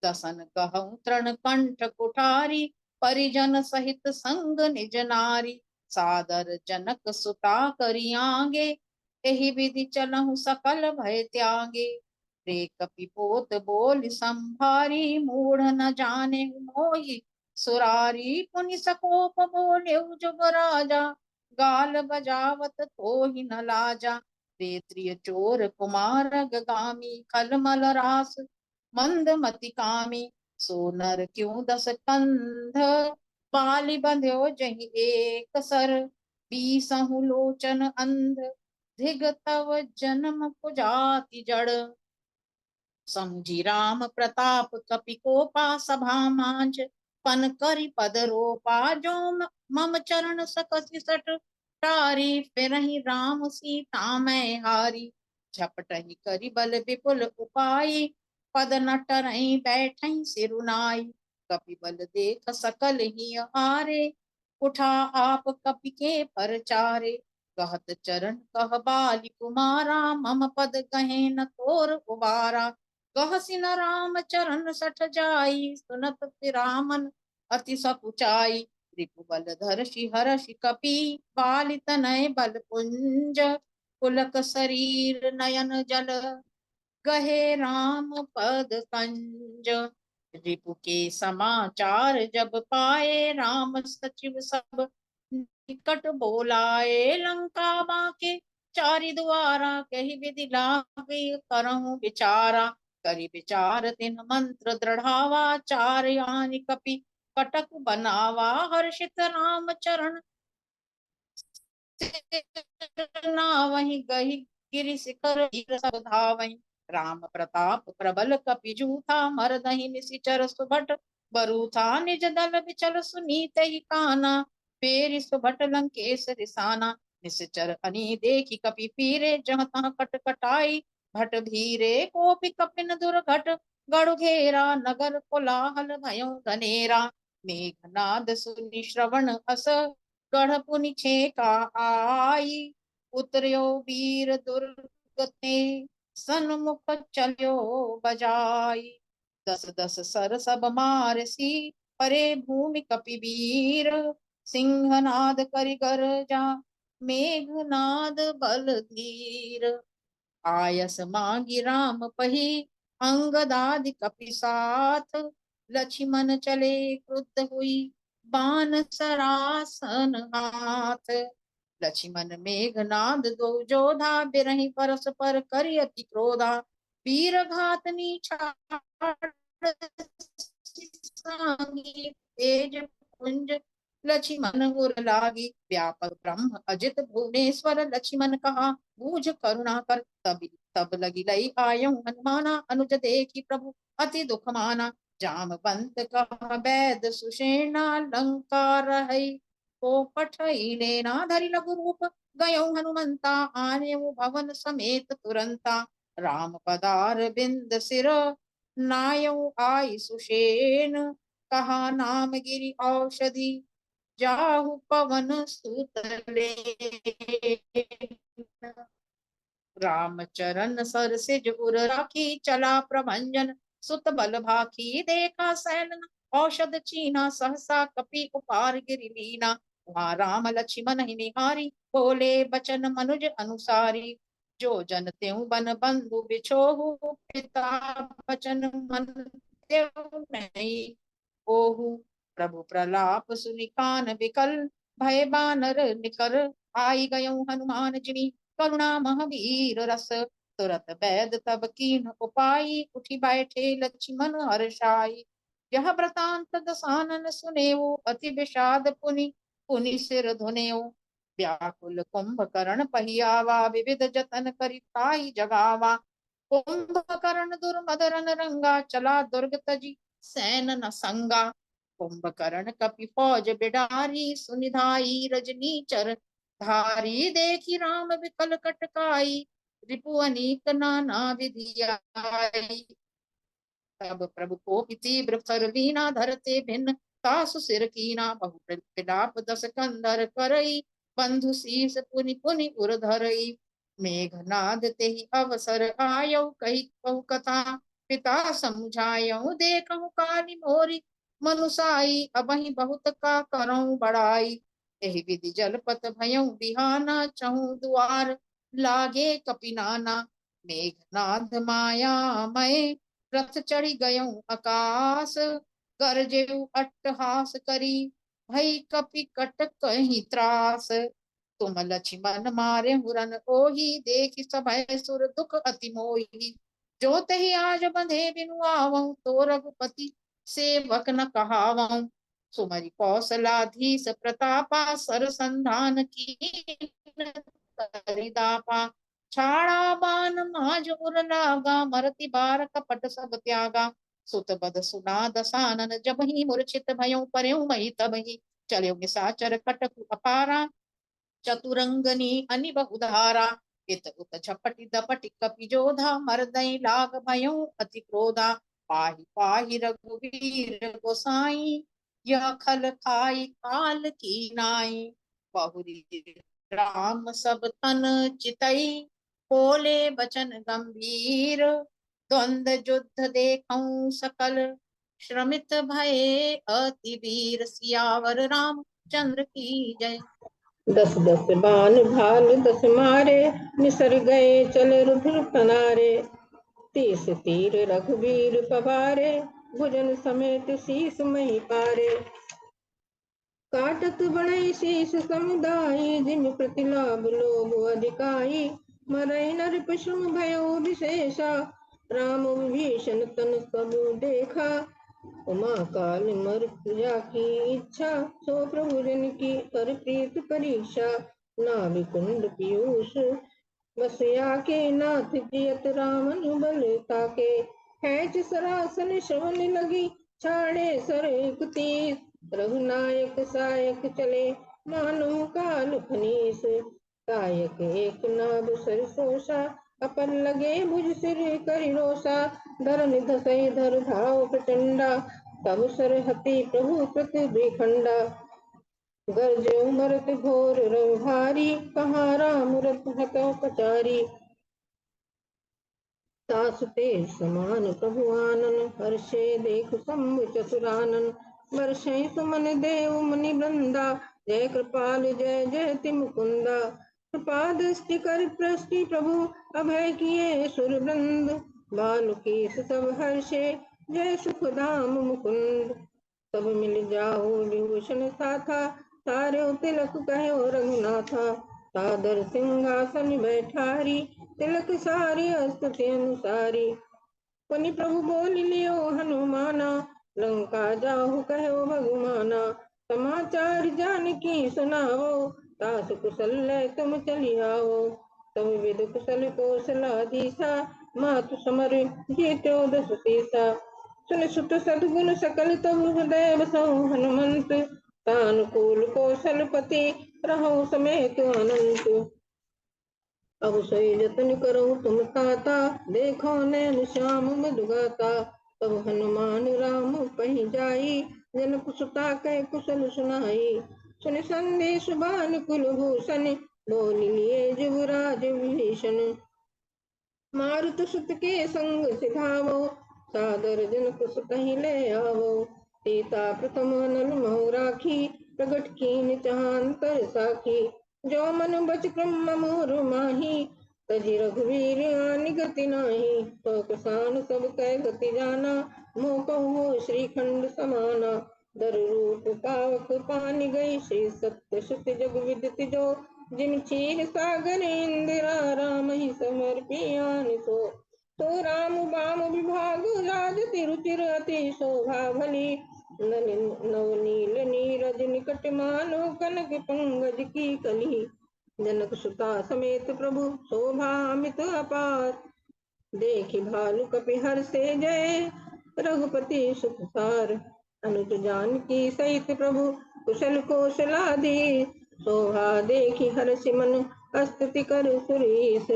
C: दसन कहूँ तृण कंठ कुठारी, परिजन सहित संग निज नारी। सादर जनक सुता करी आगे, एहि विधि चलहु सकल भय त्यागे। रे कपिपोत बोल संभारी, मूढ़ न जाने मोहि सुरारी। पुनि सकोप बोले जुग राजा, गाल बजावत तोहि न लाजा। प्रेत्रिय चोर कुमार गामी, खलमल रास मंद मति कामी। सो नर क्यों दस कंध, बाली बंध्यो जहि एक सर। बीसहु लोचन अंध, धिग तव जन्म पुजाति जड़। समझी राम प्रताप कपि कोपा, सभा मांझ पन करि पद रोपा। जो मम चरण सकसि सठ टारी, फिरहि राम सीता मैं हारी। झपटहि करि बल विपुल उपाय, पद न टरहि बैठहि सिरुनाई। कपि बल देख सकल ही हारे, उठा आप कपि के परचारे। कहत चरण कह बाली कुमारा, मम पद कहे न तोर उबारा। कहसि न राम चरण सठ जाई, सुनत रामन अति सकुचाई। रिपु बल धरषि हरषि कपि, बाली तनय बल पुंज। पुलक शरीर नयन जल, गहे राम पद कंज। रिपु के समाचार जब पाए, राम सचिव सब निकट बोलाए। लंका बाके चारि दुआरा, कही विधि लागे करहु विचारा। करि विचार तिन मंत्र दृढ़ावा, चार यानि कपि कटक बनावा। हर्षित राम चरण वही गही, गिरि शिखर सब धावई। राम प्रताप प्रबल कपि जूथा, मरदहि निशिचर सुभट बरूथा। निज दल विचल सुनीत ही काना, पेरि सुभट लंकेश रिसाना। निश्चर अनी देखी कपि पीरे, जहाँ तहाँ कट कटाई भट धीरे। कोपि कपिन दुर्घट गढ़ घेरा, नगर कोलाहल भयो घनेरा। मेघनाद सुनि श्रवण अस, गढ़ पुनि छेका आई। उतर्यो वीर दुर्ग ते, सन्मुख चल्यो बजाई। दस दस सर सब मारसी, परे भूमि कपि वीर। सिंहनाद करि गर्जा, मेघनाद बल धीर। आयस मांगी राम पही, अंगदादि कपि साथ। लक्ष्मण चले क्रुद्ध हुई, बान सरासन हाथ। लक्ष्मण मेघनाद दो जोधा, बिरहि परस्पर करि अति क्रोधा। वीर घातनी छाड़ सांगी, तेज पुंज लक्ष्मण उर लागी। व्यापक ब्रह्म अजित भुवनेश्वर, लक्ष्मण कहा बूझ करुणा कर। तब तब लगी लई आयऊ हनुमाना, अनुज देखी प्रभु अति दुख माना। जामवंत कहा वैद सुषेणा, लंका रहई को पठई लेना। धरि लघु रूप गयो हनुमंता, आने भवन समेत तुरंता। राम पदार बिंद सिर नायऊ आई सुषेण, कहा नाम गिरि औषधि जाहु पवन सुत लेन। रामचरण सर सिज उर राखी, चला प्रभंजन सुत बल भाखी। देखा सैन औषध चीना, सहसा कपि उपार गिरि लीना। वहाँ राम लक्ष्मण ही निहारी, बोले बचन मनुज अनुसारी। जो जन त्यों बन बंधु बिछोहु, पिता बचन मन त्यों नहीं ओहु। प्रभु प्रलाप सुनि कान विकल, भय बानर निकर। आई गयो हनुमान जिनी, करुणा महावीर रस। तुरत बैद तब कीन उपाई, उठी बैठे लक्ष्मण हर्षाई। यह वृतांत दसानन सुनेऊ, अति विषाद पुनि पुनि सिर धुनेऊ। व्याकुल कुंभकर्ण पहियावा, विविध जतन करि ताहि जगावा। कुंभकर्ण दुर्मदरन रंगा, चला दुर्ग तजी सैन न संगा। कुंभकर्ण कपि फौज बिडारी, सुनिधाई रजनी चर धारी। देखी राम विकल कटकाई, रिपु अनीक नाना विधियाई। तब प्रभु को तीव्र कर लीना, धरते भिन्न तासु सिर कीना। बहु विलाप दस कंधर करई, बंधु शीस पुनि पुनि उर धरई। मेघनाद तेहि अवसर आयौ, कही कहु कथा पिता समझायऊ। देखहु काली मोरी मनुसाई, अबहि बहुत का करऊं बड़ाई। एहि विधि जलपत भयऊ बिहाना, चहु दुआर लागे कपिनाना। मेघनाद माया मय रथ चढ़ी गयऊ आकाश, गरजेऊ अट्टहास करी, भई कपि कट कहीं त्रास। तुम लक्ष्मण मारे हुरन ओहि, देखि सभय सुर दुख अति मोहि। जो तहि आज बंधे बिनु आवऊं, तो रघुपति सेवक न कहावऊं। सुमरि कौशलाधीश प्रतापा, सरसंधान कीन करिदापा। छाड़ा बाण माज उर लागा, मरति बार कपट सब त्यागा। सुत बद सुना दसानन, जबहि मूर्छित भयउ परउ मई तबहि। चलउ निशाचर कटकु अपारा, चतुरंगनी अनि बहुधारा। इत उत झपटि दपटि कपि जोधा, मरदई लाग भयउ अति क्रोधा। पाहि पाहि रघुवीर गोसाई, यह खल खाई काल की नाई। बहुरी राम सब तन चितई, बोले बचन गंभीर। द्वंद युद्ध देखऊं सकल, श्रमित भये अति वीर। सियावर रामचंद्र की जय।
I: दस दस बाण भाल दस मारे, निसर गए चल रुधिर फनारे। 30 तीर रघुवीर पवारे, भुजन समेत शीस मही पारे। काटत बड़ई शीस समुदायी, जिम प्रतिलाभ लोभ अधिकाई। मरई नर पशु भयो विशेषा, राम विभीषण तन सबु देखा। उमा काल मर पूजा की इच्छा, सो प्रभु जन की कर प्रीत परीक्षा। नाभि कुंड पीयूष बसया के, नाथ जियत राम बल ताके। हैच सरासन श्रवण लगी, छाड़े सर एक तीस। रघुनायक सायक चले, मानो काल फनीस। कायक एक नाभ सरसोषा, अपर लगे भुज सिर करि रोषा। धरनि धसई धर धाव प्रचंडा, तब सरहति प्रभु प्रतिभिखंडा। गरजो मरत घोर रंग भारी, कहाँ राम रथ हतौ कचारी। तासुते समान प्रभु आनन, हर्षे देख शंभु चतुरानन। वर्षै सुमन देव मुनि वृंदा, जय कृपाल जय जयति मुकुंदा। कृपा दृष्टि कर प्रष्टि प्रभु, अभय किए सुर वृंद। बालुकी सब हर्षे, जय सुख धाम मुकुंद। सब मिल जाओ विभूषण साथा, तारे तिलक कहो रघुनाथा। सादर सिंहासन बैठारी, तिलक सारी स्तुति अनुसारी। पुनि प्रभु बोल लियो हनुमाना, लंका जाहु कहो भगुमाना। समाचार जानकी सुनावो, तासु कुशल तुम चली आओ। तब विद कुशल कौशलाधीसा मातु समर जीत्यो दस सीसा। सुन सुत सद्गुण सकल तब हृदय बसहु हनुमंत। तानुकूल कौशलपति रहु समेत अनंत। अब सोई जतन करो तुम ताता देखो नैन श्याम मधुगाता। तब हनुमान राम पही जाई जनक सुता कै कुशल सुनाई। सुन संदेश बान कुलभूषण बोली लिए जुबराज विभीषण। मारुत सुत के संग सिधावो सादर जनक सुतहि ले आवो। सीता प्रथम नल मोह राखी प्रगट कीन चहांतर साखी। जो मन बच क्रम मोर माही तजि रघुवीर आनि गति नाही। तो किसान सब कै गति जाना मोह कहो श्रीखंड समाना। दर रूप पावक पानि गई श्री सत्य सुत जग विदित जो। जिन क्षीर सागर इंदिरा राम ही समर्पियान सो। तो राम बाम विभाग राजति रुचिर अति शोभा भली। नवनील नीरज निकट मानो कनक पंकज की कली। जनक सुता समेत प्रभु शोभा अमित अपार। देखि भालु कपि हर्षे जय रघुपति सुख सार। अनुज जानकी सहित प्रभु कुशल कौशलाधि। शोभा देखि हर्षि मन स्तुति कर सुरीस।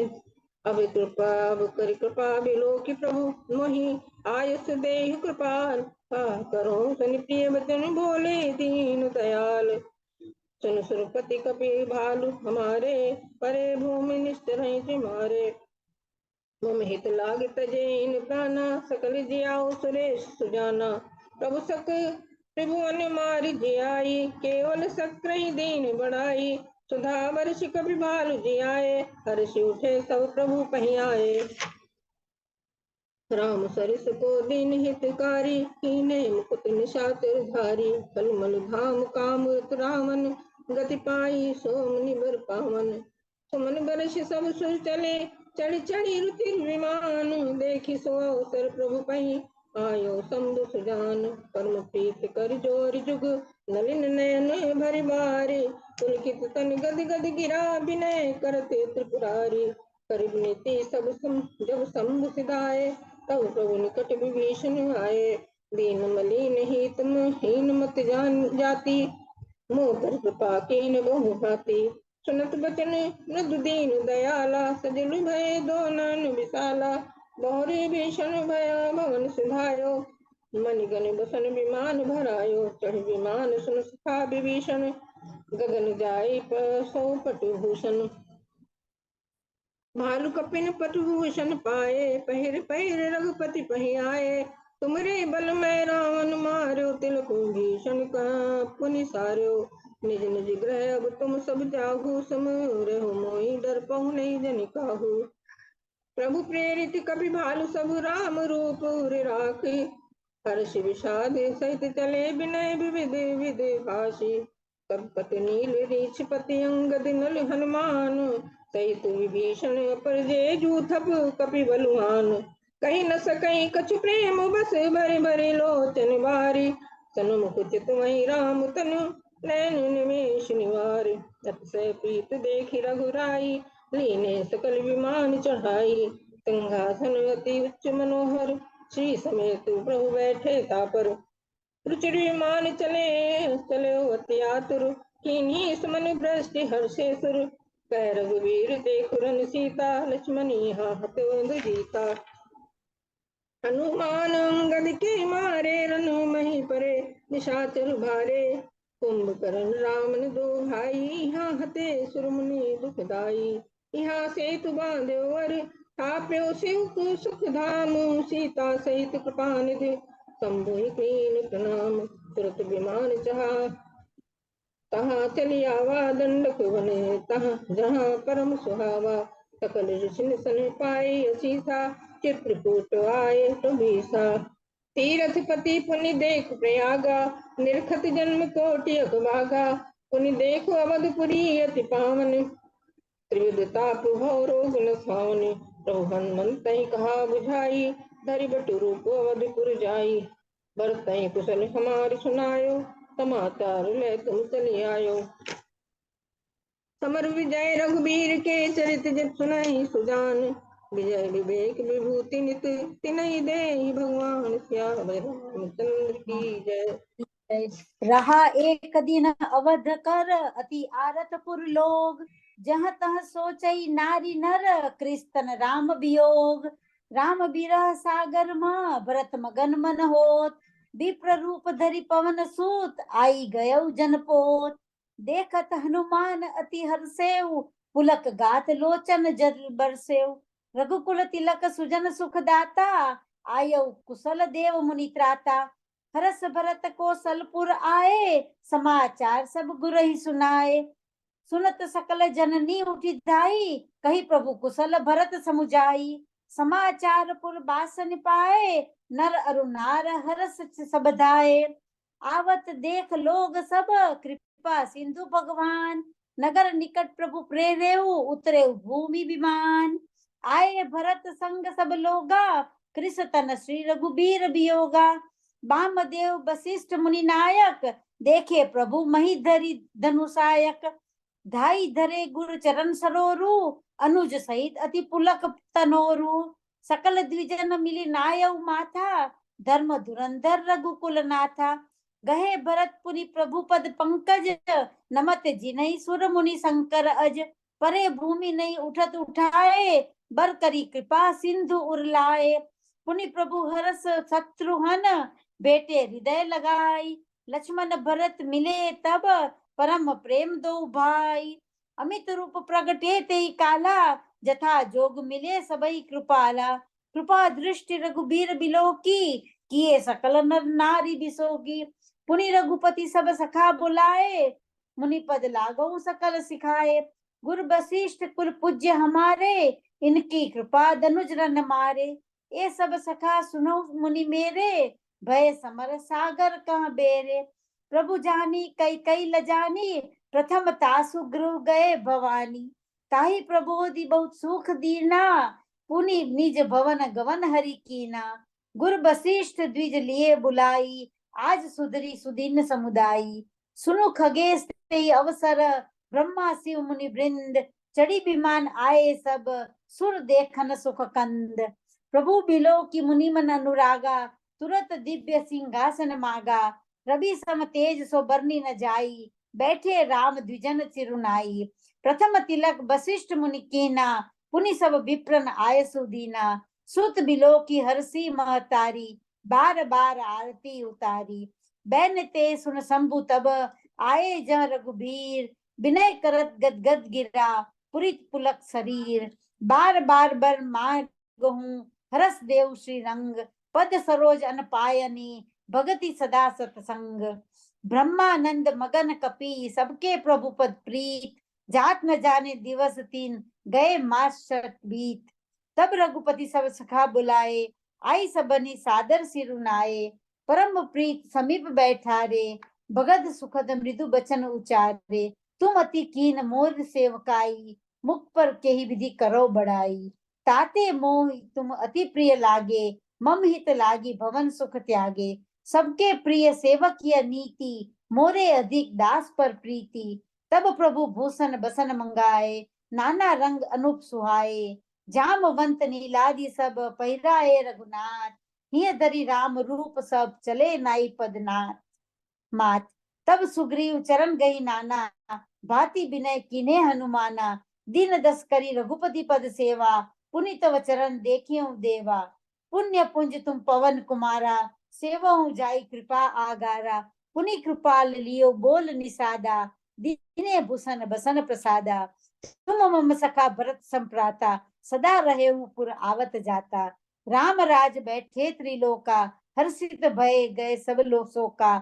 I: अब कर कृपा बिलोकि प्रभु मोहि आयस देहि कृपाल। करो सन प्रिय वचन बोले दीन दयाल। सुन सुरपति कपि भालु हमारे परे भूमि निश्चर मारे। मम हित लाग तजेन प्राणा सकल जियाओ सुरेश सुजाना। प्रभु सक त्रिभुवन मारि जियाई केवल सक्रहि दीन बढ़ाई। सुधा वर्षि कपि भालु जियाए हर्षि उठे सब प्रभु पहि आए। राम सरिस को दीन हितकारी कीन्हे मुकुट निशाचर धारी। कलमल धाम काम रावण गति पाई सो मुनि बर पावन। सुमन बरस सब सुर चले चढ़ चढ़ी रुचि विमान। देखि सो अवसर प्रभु पहि आयो शंभु सुजान। परम प्रीत कर जोर जुग नलिन नयन भरि बारी। पुलकित तन गद गद गिरा विनय करते त्रिपुरारी। करिब नीति सब जब शंभु सिधाए तब प्रभु निकट विभीषण आए। दीन मलिन ही तुम हीन मत जाति मोह पर कृपा कीन बहु भांति। सुनत बचन मृदु दीन दयाला सजल भय दो नयन विशाला। बहुरी भीषण भय भवन सिधायो मणिगण बसन विमान भरायो। चढ़ विमान सुन सुखा विभीषण गगन जाई सौ पटु भूषण। भालु कपिन पटु भूषण पाए पहिर पहिर रघुपति पहि आए। तुमरे बल में रावण मार्यो तिलक भीषण का पुनि सार्यो। निज निज ग्रह अब तुम सब जाहु समूरहु मोहि डर पहु नहीं जनि काहू। प्रभु प्रेरित कपि भालु सब राम रूप राखी। हर्ष विषाद सहित चले विनय विविध विधि भाषी। तब पति नील रीछ पति अंगद नल हनुमान। सहित विभीषण अपर जे जूथप कपि बलवान। कहीं न सकई कछु प्रेम बस भरि भरि लोचन बारी। सन्मुख चित वही राम तनु नैन निमेष निवार। अतिशय प्रीत देखि रघुराई लीने सकल विमान चढ़ाई। सिंहासन अति उच्च मनोहर श्री समेत प्रभु बैठे तापर। रुचिर विमान चले चले अति आतुर कीन्ही सुमन भ्रष्टि हर्षे सुर। कह रघुवीर देखु रन सीता लक्ष्मण यहाँ हत जीता। हनुमान अंगद के मारे रनु मही परे निशाचर भारे। कुंभकर्ण रावण दो भाई यहाँ हते सुरमुनि दुखदाई। यहाँ सेतु बांध्यो वर थाप्यो शिव को सुख धाम। सीता सहित कृपा निधि शंभु कीन प्रणाम। तुरत विमान चढ़ा तहाँ चली आवा दंडक बने तहाँ जहाँ परम सुहावा। सकल ऋषि सन पाए असीसा चित्रकूट आए प्रभीसा। तीरथ पति पुनि देख प्रयागा निरखत जन्म कोटि अगभागा। पुनि देखो अवधपुरी अति पावन त्रिविध ताप भव रोग न खावन। प्रभु हनुमंत कहा बुझाई धरि बटु रूप अवधपुर जाई। बरतहि कुशल हमार सुनायो समाचार ले तुम चली आयो। समर विजय रघुबीर के चरित जब सुनाई सुजान। विजय विवेक विभूति नित तिनहि देहि भगवान। सियावर रामचंद्र की जय।
J: रहा एक दिन अवध कर अति आरतपुर लोग, जहाँ तह सोचई नारी नर कृष्ण राम वियोग। राम बिरह सागर माँ भरत मगन मन होत, विप्र रूप धरि पवन सूत आई गयौ जनपोत। देखत हनुमान अति हर्षेउ, पुलक गात लोचन जल बरसेउ। रघुकुल तिलक सुजन सुख दाता, आयौ कुशल देव मुनि त्राता। हरस भरत कौशलपुर आए, समाचार सब गुरहि सुनाए। सुनत सकल जननी उठी धाई, कही प्रभु कुशल भरत समुझाई। समाचार पुर बासन पाए, नर अरु नार हरस सब धाए। आवत देख लोग सब, कृपा सिंधु भगवान। नगर निकट प्रभु प्रेरेऊ, उतरे भूमि विमान। आए भरत संग सब लोगा, कृष तन श्री रघुबीर वियोगा। वामदेव वशिष्ठ मुनि नायक, देखे प्रभु महीधरि धनुषायक। धाई धरे गुरु चरण सरोरु, अनुज सहित अति पुलक तनोरु। सकल द्विजन मिली नायव माथा, धर्म धुरंधर रघुकुल नाथा। गहे भरत पुनि प्रभु पद पंकज, नमत जिनहि सुर मुनि शंकर अज। परे भूमि नहीं उठत उठाए, बर करी कृपा सिंधु उरलाए। पुनि प्रभु हरस शत्रुघ्न, बेटे हृदय लगाई। लक्ष्मण भरत मिले तब, परम प्रेम दो भाई। अमित रूप प्रगटे ते काला, जथा जोग मिले सबई कृपाला। कृपा दृष्टि रघुबीर बिलो की, किए सकल नर नारी बिसोगी। पुनि रघुपति सब सखा बुलाए, मुनि पद लागो सकल सिखाए। गुरु वशिष्ठ कुल पूज्य हमारे, इनकी कृपा दनुज रन मारे। ये सब सखा सुनो मुनि मेरे, भय समर सागर कहाँ बेरे। प्रभु जानी कई कई लजानी, प्रथम तासु गृह गए भवानी। ताहि प्रबोधि बहुत सुख दीना, पुनि निज भवन गवन हरि कीना। गुरु वशिष्ठ द्विज लिए बुलाई, आज सुधरी सुदीन समुदायी। सुनु खगेश ते अवसर, ब्रह्मा शिव मुनि वृंद। चढ़ी विमान आए सब, सुर देखन सुख कंद। प्रभु बिलो की मुनि मन अनुरागा, तुरत दिव्य सिंहासन मागा। रवि सम तेज सो बरनी न जाई, बैठे राम द्विजन चिरुनाई। प्रथम तिलक वशिष्ठ मुनि कीना, पुनि सब विप्रन आय सुदीना। सुत बिलो की हरसी महतारी, बार बार आरती उतारी। बैन ते सुन शंभु तब, आए जहाँ रघुबीर। विनय करत गद गद गिरा, पुरित पुलक शरीर। बार बार बर मार गहूं, हरस देव श्री रंग। पद सरोज अन पायनी, भगति सदा सतसंग। ब्रह्मानंद मगन कपि, सबके प्रभु पद प्रीत। जात न जाने दिवस तीन, गए मास शत बीत। तब रघुपति सब सखा बुलाए, आई सबनी सादर सिरुनाए। परम प्रीत समीप बैठारे, भगत सुखद मृदु बचन उचारे। तुम अति कीन मोर सेवकाई, मुख पर केहि विधि करो बढ़ाई। ताते मोह तुम अति प्रिय लागे, मम हित लागी भवन सुख त्यागे। सबके प्रिय सेवक यह नीति, मोरे अधिक दास पर प्रीति। तब प्रभु भूषण बसन मंगाए, नाना रंग अनूप सुहाए। जामवंत नीलादि सब पहिराए रघुनाथ, हिय धरि राम रूप सब चले नाई पदनाथ। मात तब सुग्रीव चरण गई नाना, भांति विनय कीने हनुमाना। दिन दस करी रघुपति पद सेवा, पुनि तव चरण देखियो देवा। पुण्य पुंज तुम पवन कुमारा, सेवहु जाई कृपा आगारा। पुनि कृपाल लियो बोल निषादा, दीने भूषण बसन प्रसादा। तुम मम सखा भरत संप्राता, सदा रहे पुर आवत जाता। राम राज बैठे त्रिलोका, हर्षित भय गए सब लोका।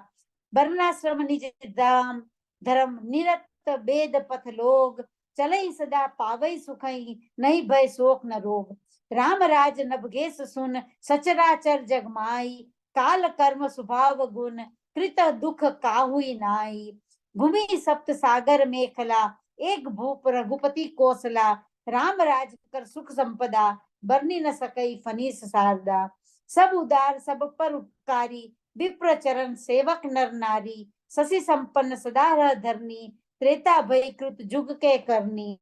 J: वर्णाश्रम निज धाम, धर्म निरत वेद पथ लोग। चलई सदा पावई सुखई, नहीं भय शोक न रोग। राम राज नभगेश सुन, सचराचर जग माई। काल कर्म स्वभाव गुण, कृत दुख काहुई नाई। भूमि सप्त सागर मेखला, एक भूप रघुपति कोसला। राम राज कर सुख संपदा, बरनी न सकई फनीस शारदा। सब उदार सब पर उपकारी, विप्र चरण सेवक नर नारी। शशि संपन्न सदा रह धरनी, त्रेता भई कृत जुग के करनी।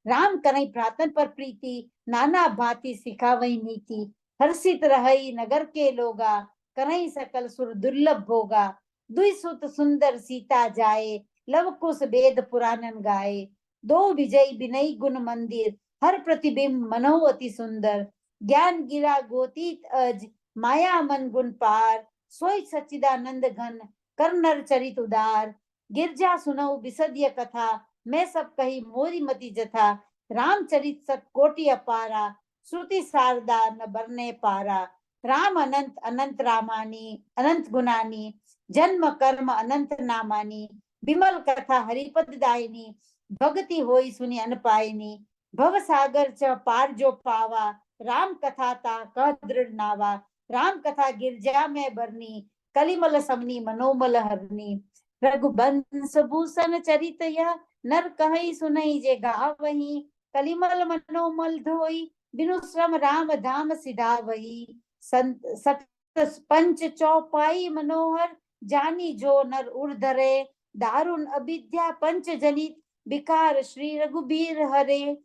J: राम करई भ्रातन पर प्रीति, नाना भांति सिखावई नीति। हर्षित रहई नगर के लोगा, करई सकल सुर दुर्लभ भोगा। दुई सुत सुंदर सीता जाए, लव कुश वेद पुराणन गाए। दो विजय विनय गुण मंदिर, हर प्रतिबिंब मनो अति सुंदर। ज्ञान गिरा गोतीत अज, माया मन गुण पार। सोई सच्चिदानंद घन, कर नर चरित उदार। गिरजा सुनऊ विसद्य कथा, मैं सब कही मोरी मति जथा। रामचरित सत कोटि अपारा, श्रुति शारदा न बरने पारा। राम अनंत अनंत रामानी, अनंत गुणानी। जन्म कर्म अनंत नामानी, विमल कथा हरिपद दायिनी। भक्ति होई सुनि अनपायनी, भव सागर च पार जो पावा। राम कथा ता कह दृढ़ नावा। राम कथा गिरजा में बरनी, कलिमल समनी मनोमल हरनी। रघुबंश भूषण चरित यह, नर कहई सुनई जे गावही। कलिमल मनोमल धोई, बिनु श्रम राम धाम सिधावही। सत पंच चौपाई मनोहर, जानी जो नर उर्धरे। दारुण अविद्या पंच जनित, विकार श्री रघुबीर हरे।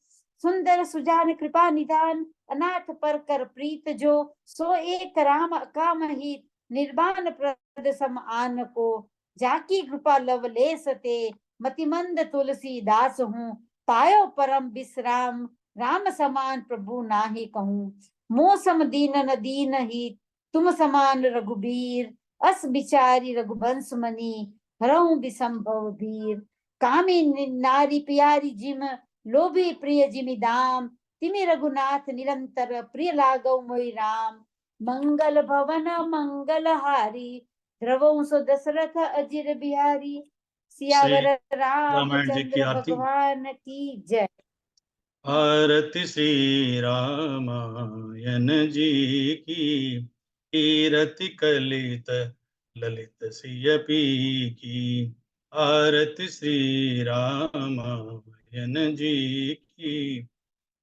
J: सुंदर सुजान कृपा निधान, अनाथ पर कर प्रीत जो। सो एक राम काम हित, निर्वाण प्रद सम आन को। जाकी कृपा लवलेस ते, मतिमंद तुलसीदास हूँ। पायो परम विश्राम, राम समान प्रभु नाहि कहूँ। मोसम दीनन दीन ही, तुम समान रघुबीर। अस बिचारी रघुवंश मनी, हरहु विसंभव वीर। कामी नारी प्यारी जिम, लोभी प्रिय जिमि दाम। तिमि रघुनाथ निरंतर, प्रिय लागौ मोहि राम। मंगल भवन मंगल हारी, द्रवौ सो दशरथ अजिर बिहारी। सियावर
K: रामायण जी की
J: रामचंद्र
K: आरती।
J: भगवान की जय।
K: आरती श्री रामायण जी की, कीरति कलित ललित सियपी की। आरती श्री रामायण जी की,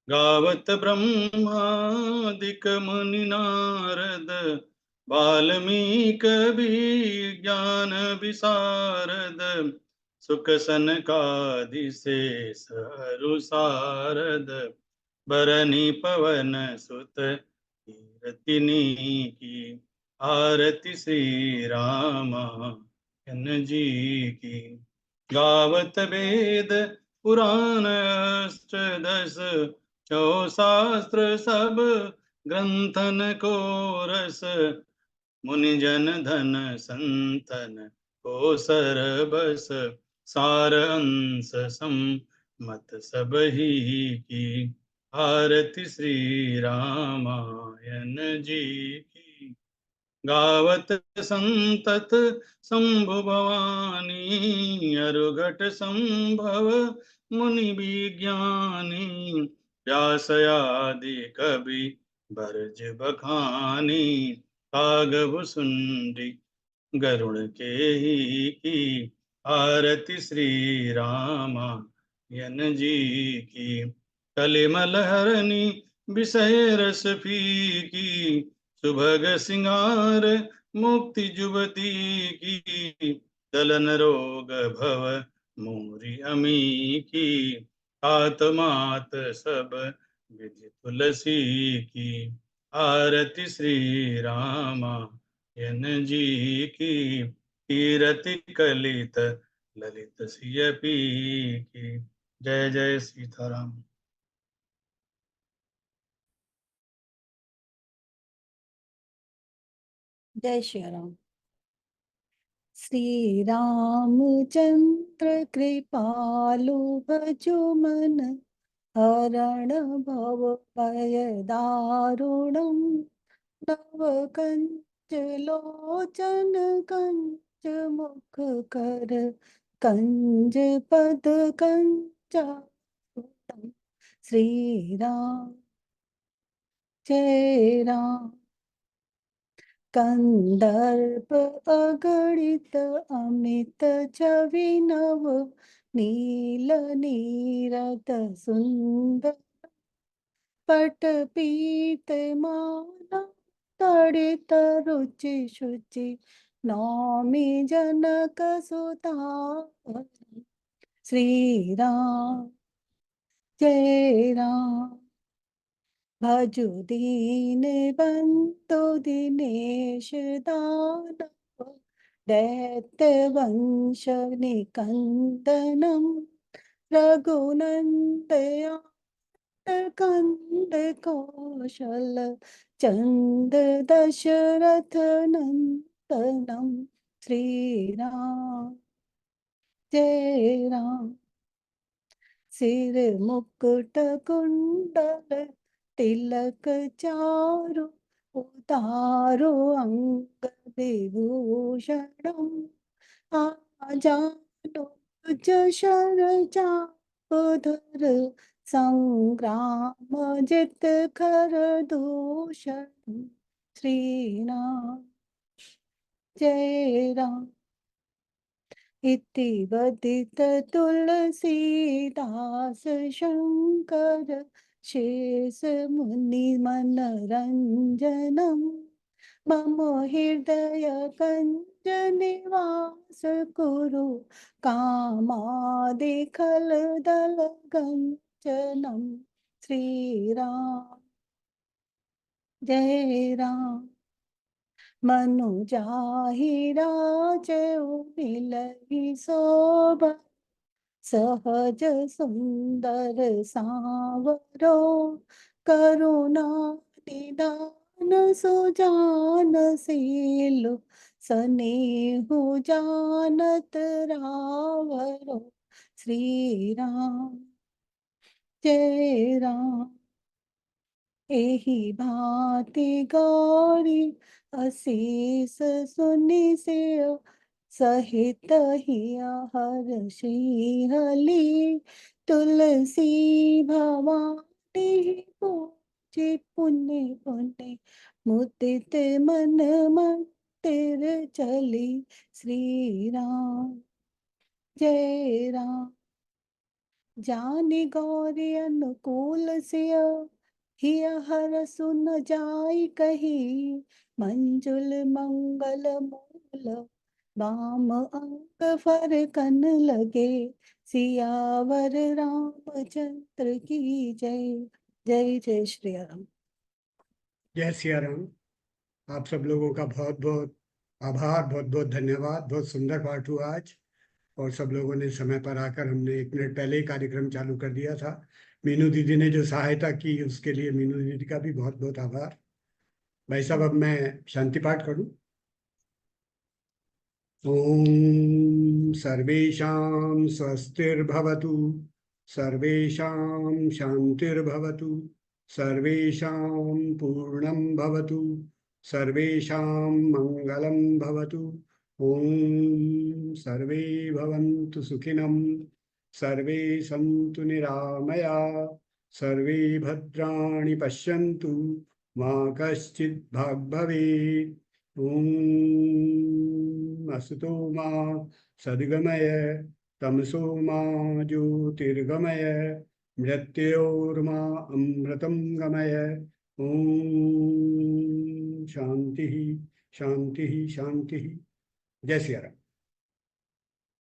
K: गावत ब्रह्मादिक मुनि नारद। वाल्मीक भी ज्ञान विशारद, सुख सनकादि शेष अरु सारद। बरनी पवन सुत कीरतिनी की। आरती श्री रामायण जी की, गावत वेद पुराण अष्टदश। शास्त्र सब ग्रंथन को रस, मुनि जन धन संतन को सरबस। सार अंश मत सब ही की। आरती श्री रामायण जी की, गावत संतत शंभु भवानी। अरुघट संभव मुनि विज्ञानी, व्यास आदि कवि बरज बखानी। कागभु सुंडी गरुड़ के ही की। आरती श्री रामायण जी की, कलिमल हरनी विषय रस फीकी। सुभग सिंगार मुक्ति जुबती की। दलन रोग भव मोरी अमी की। आत्मात सब विधि तुलसी की। आरती श्री रामायण जी की, कीरति कलित ललित सियपी की। जय जय सीताराम।
L: जय श्री राम। श्री रामचंद्र कृपालु भजो मन, हरण भव भय दारुणम। नव कंच लोचन कंच मुख कर, कंज पद कंचासुतम। श्री राम जय राम। कंदर्प अगणित अमित छवि नव, नील नीरद सुंदर। पट पीत माला तड़ित रुचि शुचि, नौमि जनक सुता। श्री राम जय राम। भजु दीन बंधु दिनेश दानव दैत्य वंश निकंदनम रघुनंदया कंद कौशल चंद दशरथ नंदनम। श्री राम जय राम। सिर मुकुट कुंडल तिलक चारु उतारो अंग विभूषणम आजानु जशर चापधर संग्राम जित कर दूषण। श्री राम जय राम। इति वदित तुलसीदास शंकर शेष मुनि मनरंजनम मम हृदय कंज निवास कुरु कामादिखल दल गंजनम। श्री राम जय राम। मनु जाहि राजउ मिलहि शोभा सहज सुंदर सांवरो करुणा निदान सुजान शील सनेहु जानत रावरो। श्री राम जय राम। एहि भांति गौरी असीस सुनि सिय सहित हिया हर श्रीहली तुलसी भवानी पूजी पुण्य पुण्य मुदित मन मंदिर चली। श्री राम जय राम। जानि गौरी अनुकूल सिय हिया हर सुन जाई कही मंजुल मंगल मूल वाम अंग फर कन लगे सियावर रामचंद्र की जय। जय जय श्री राम।
B: जय सिया राम। आप सब लोगों का बहुत बहुत आभार, बहुत बहुत धन्यवाद। बहुत सुंदर पाठ हुआ आज और सब लोगों ने समय पर आकर, हमने 1 मिनट पहले ही कार्यक्रम चालू कर दिया था। मीनू दीदी ने जो सहायता की उसके लिए मीनू दीदी का भी बहुत बहुत आभार। भाई साहब, अब मैं शांति पाठ करूं। ओम सर्वेषां स्वस्तिर्भवतु, सर्वेषां शांतिर्भवतु, सर्वेषां पूर्णं भवतु, सर्वेषां मंगलं भवतु। ओम सर्वे भवन्तु सुखिनः, सर्वे सन्तु निरामया, सर्वे भद्राणि पश्यन्तु, मा कश्चित् भाग् भवेत्। ओम असतो मा सद्गमय, तमसो मा ज्योतिर्गमय, मृत्योर्मा अमृतं गमय। ओम शांति शांति शांति। जय सिया राम।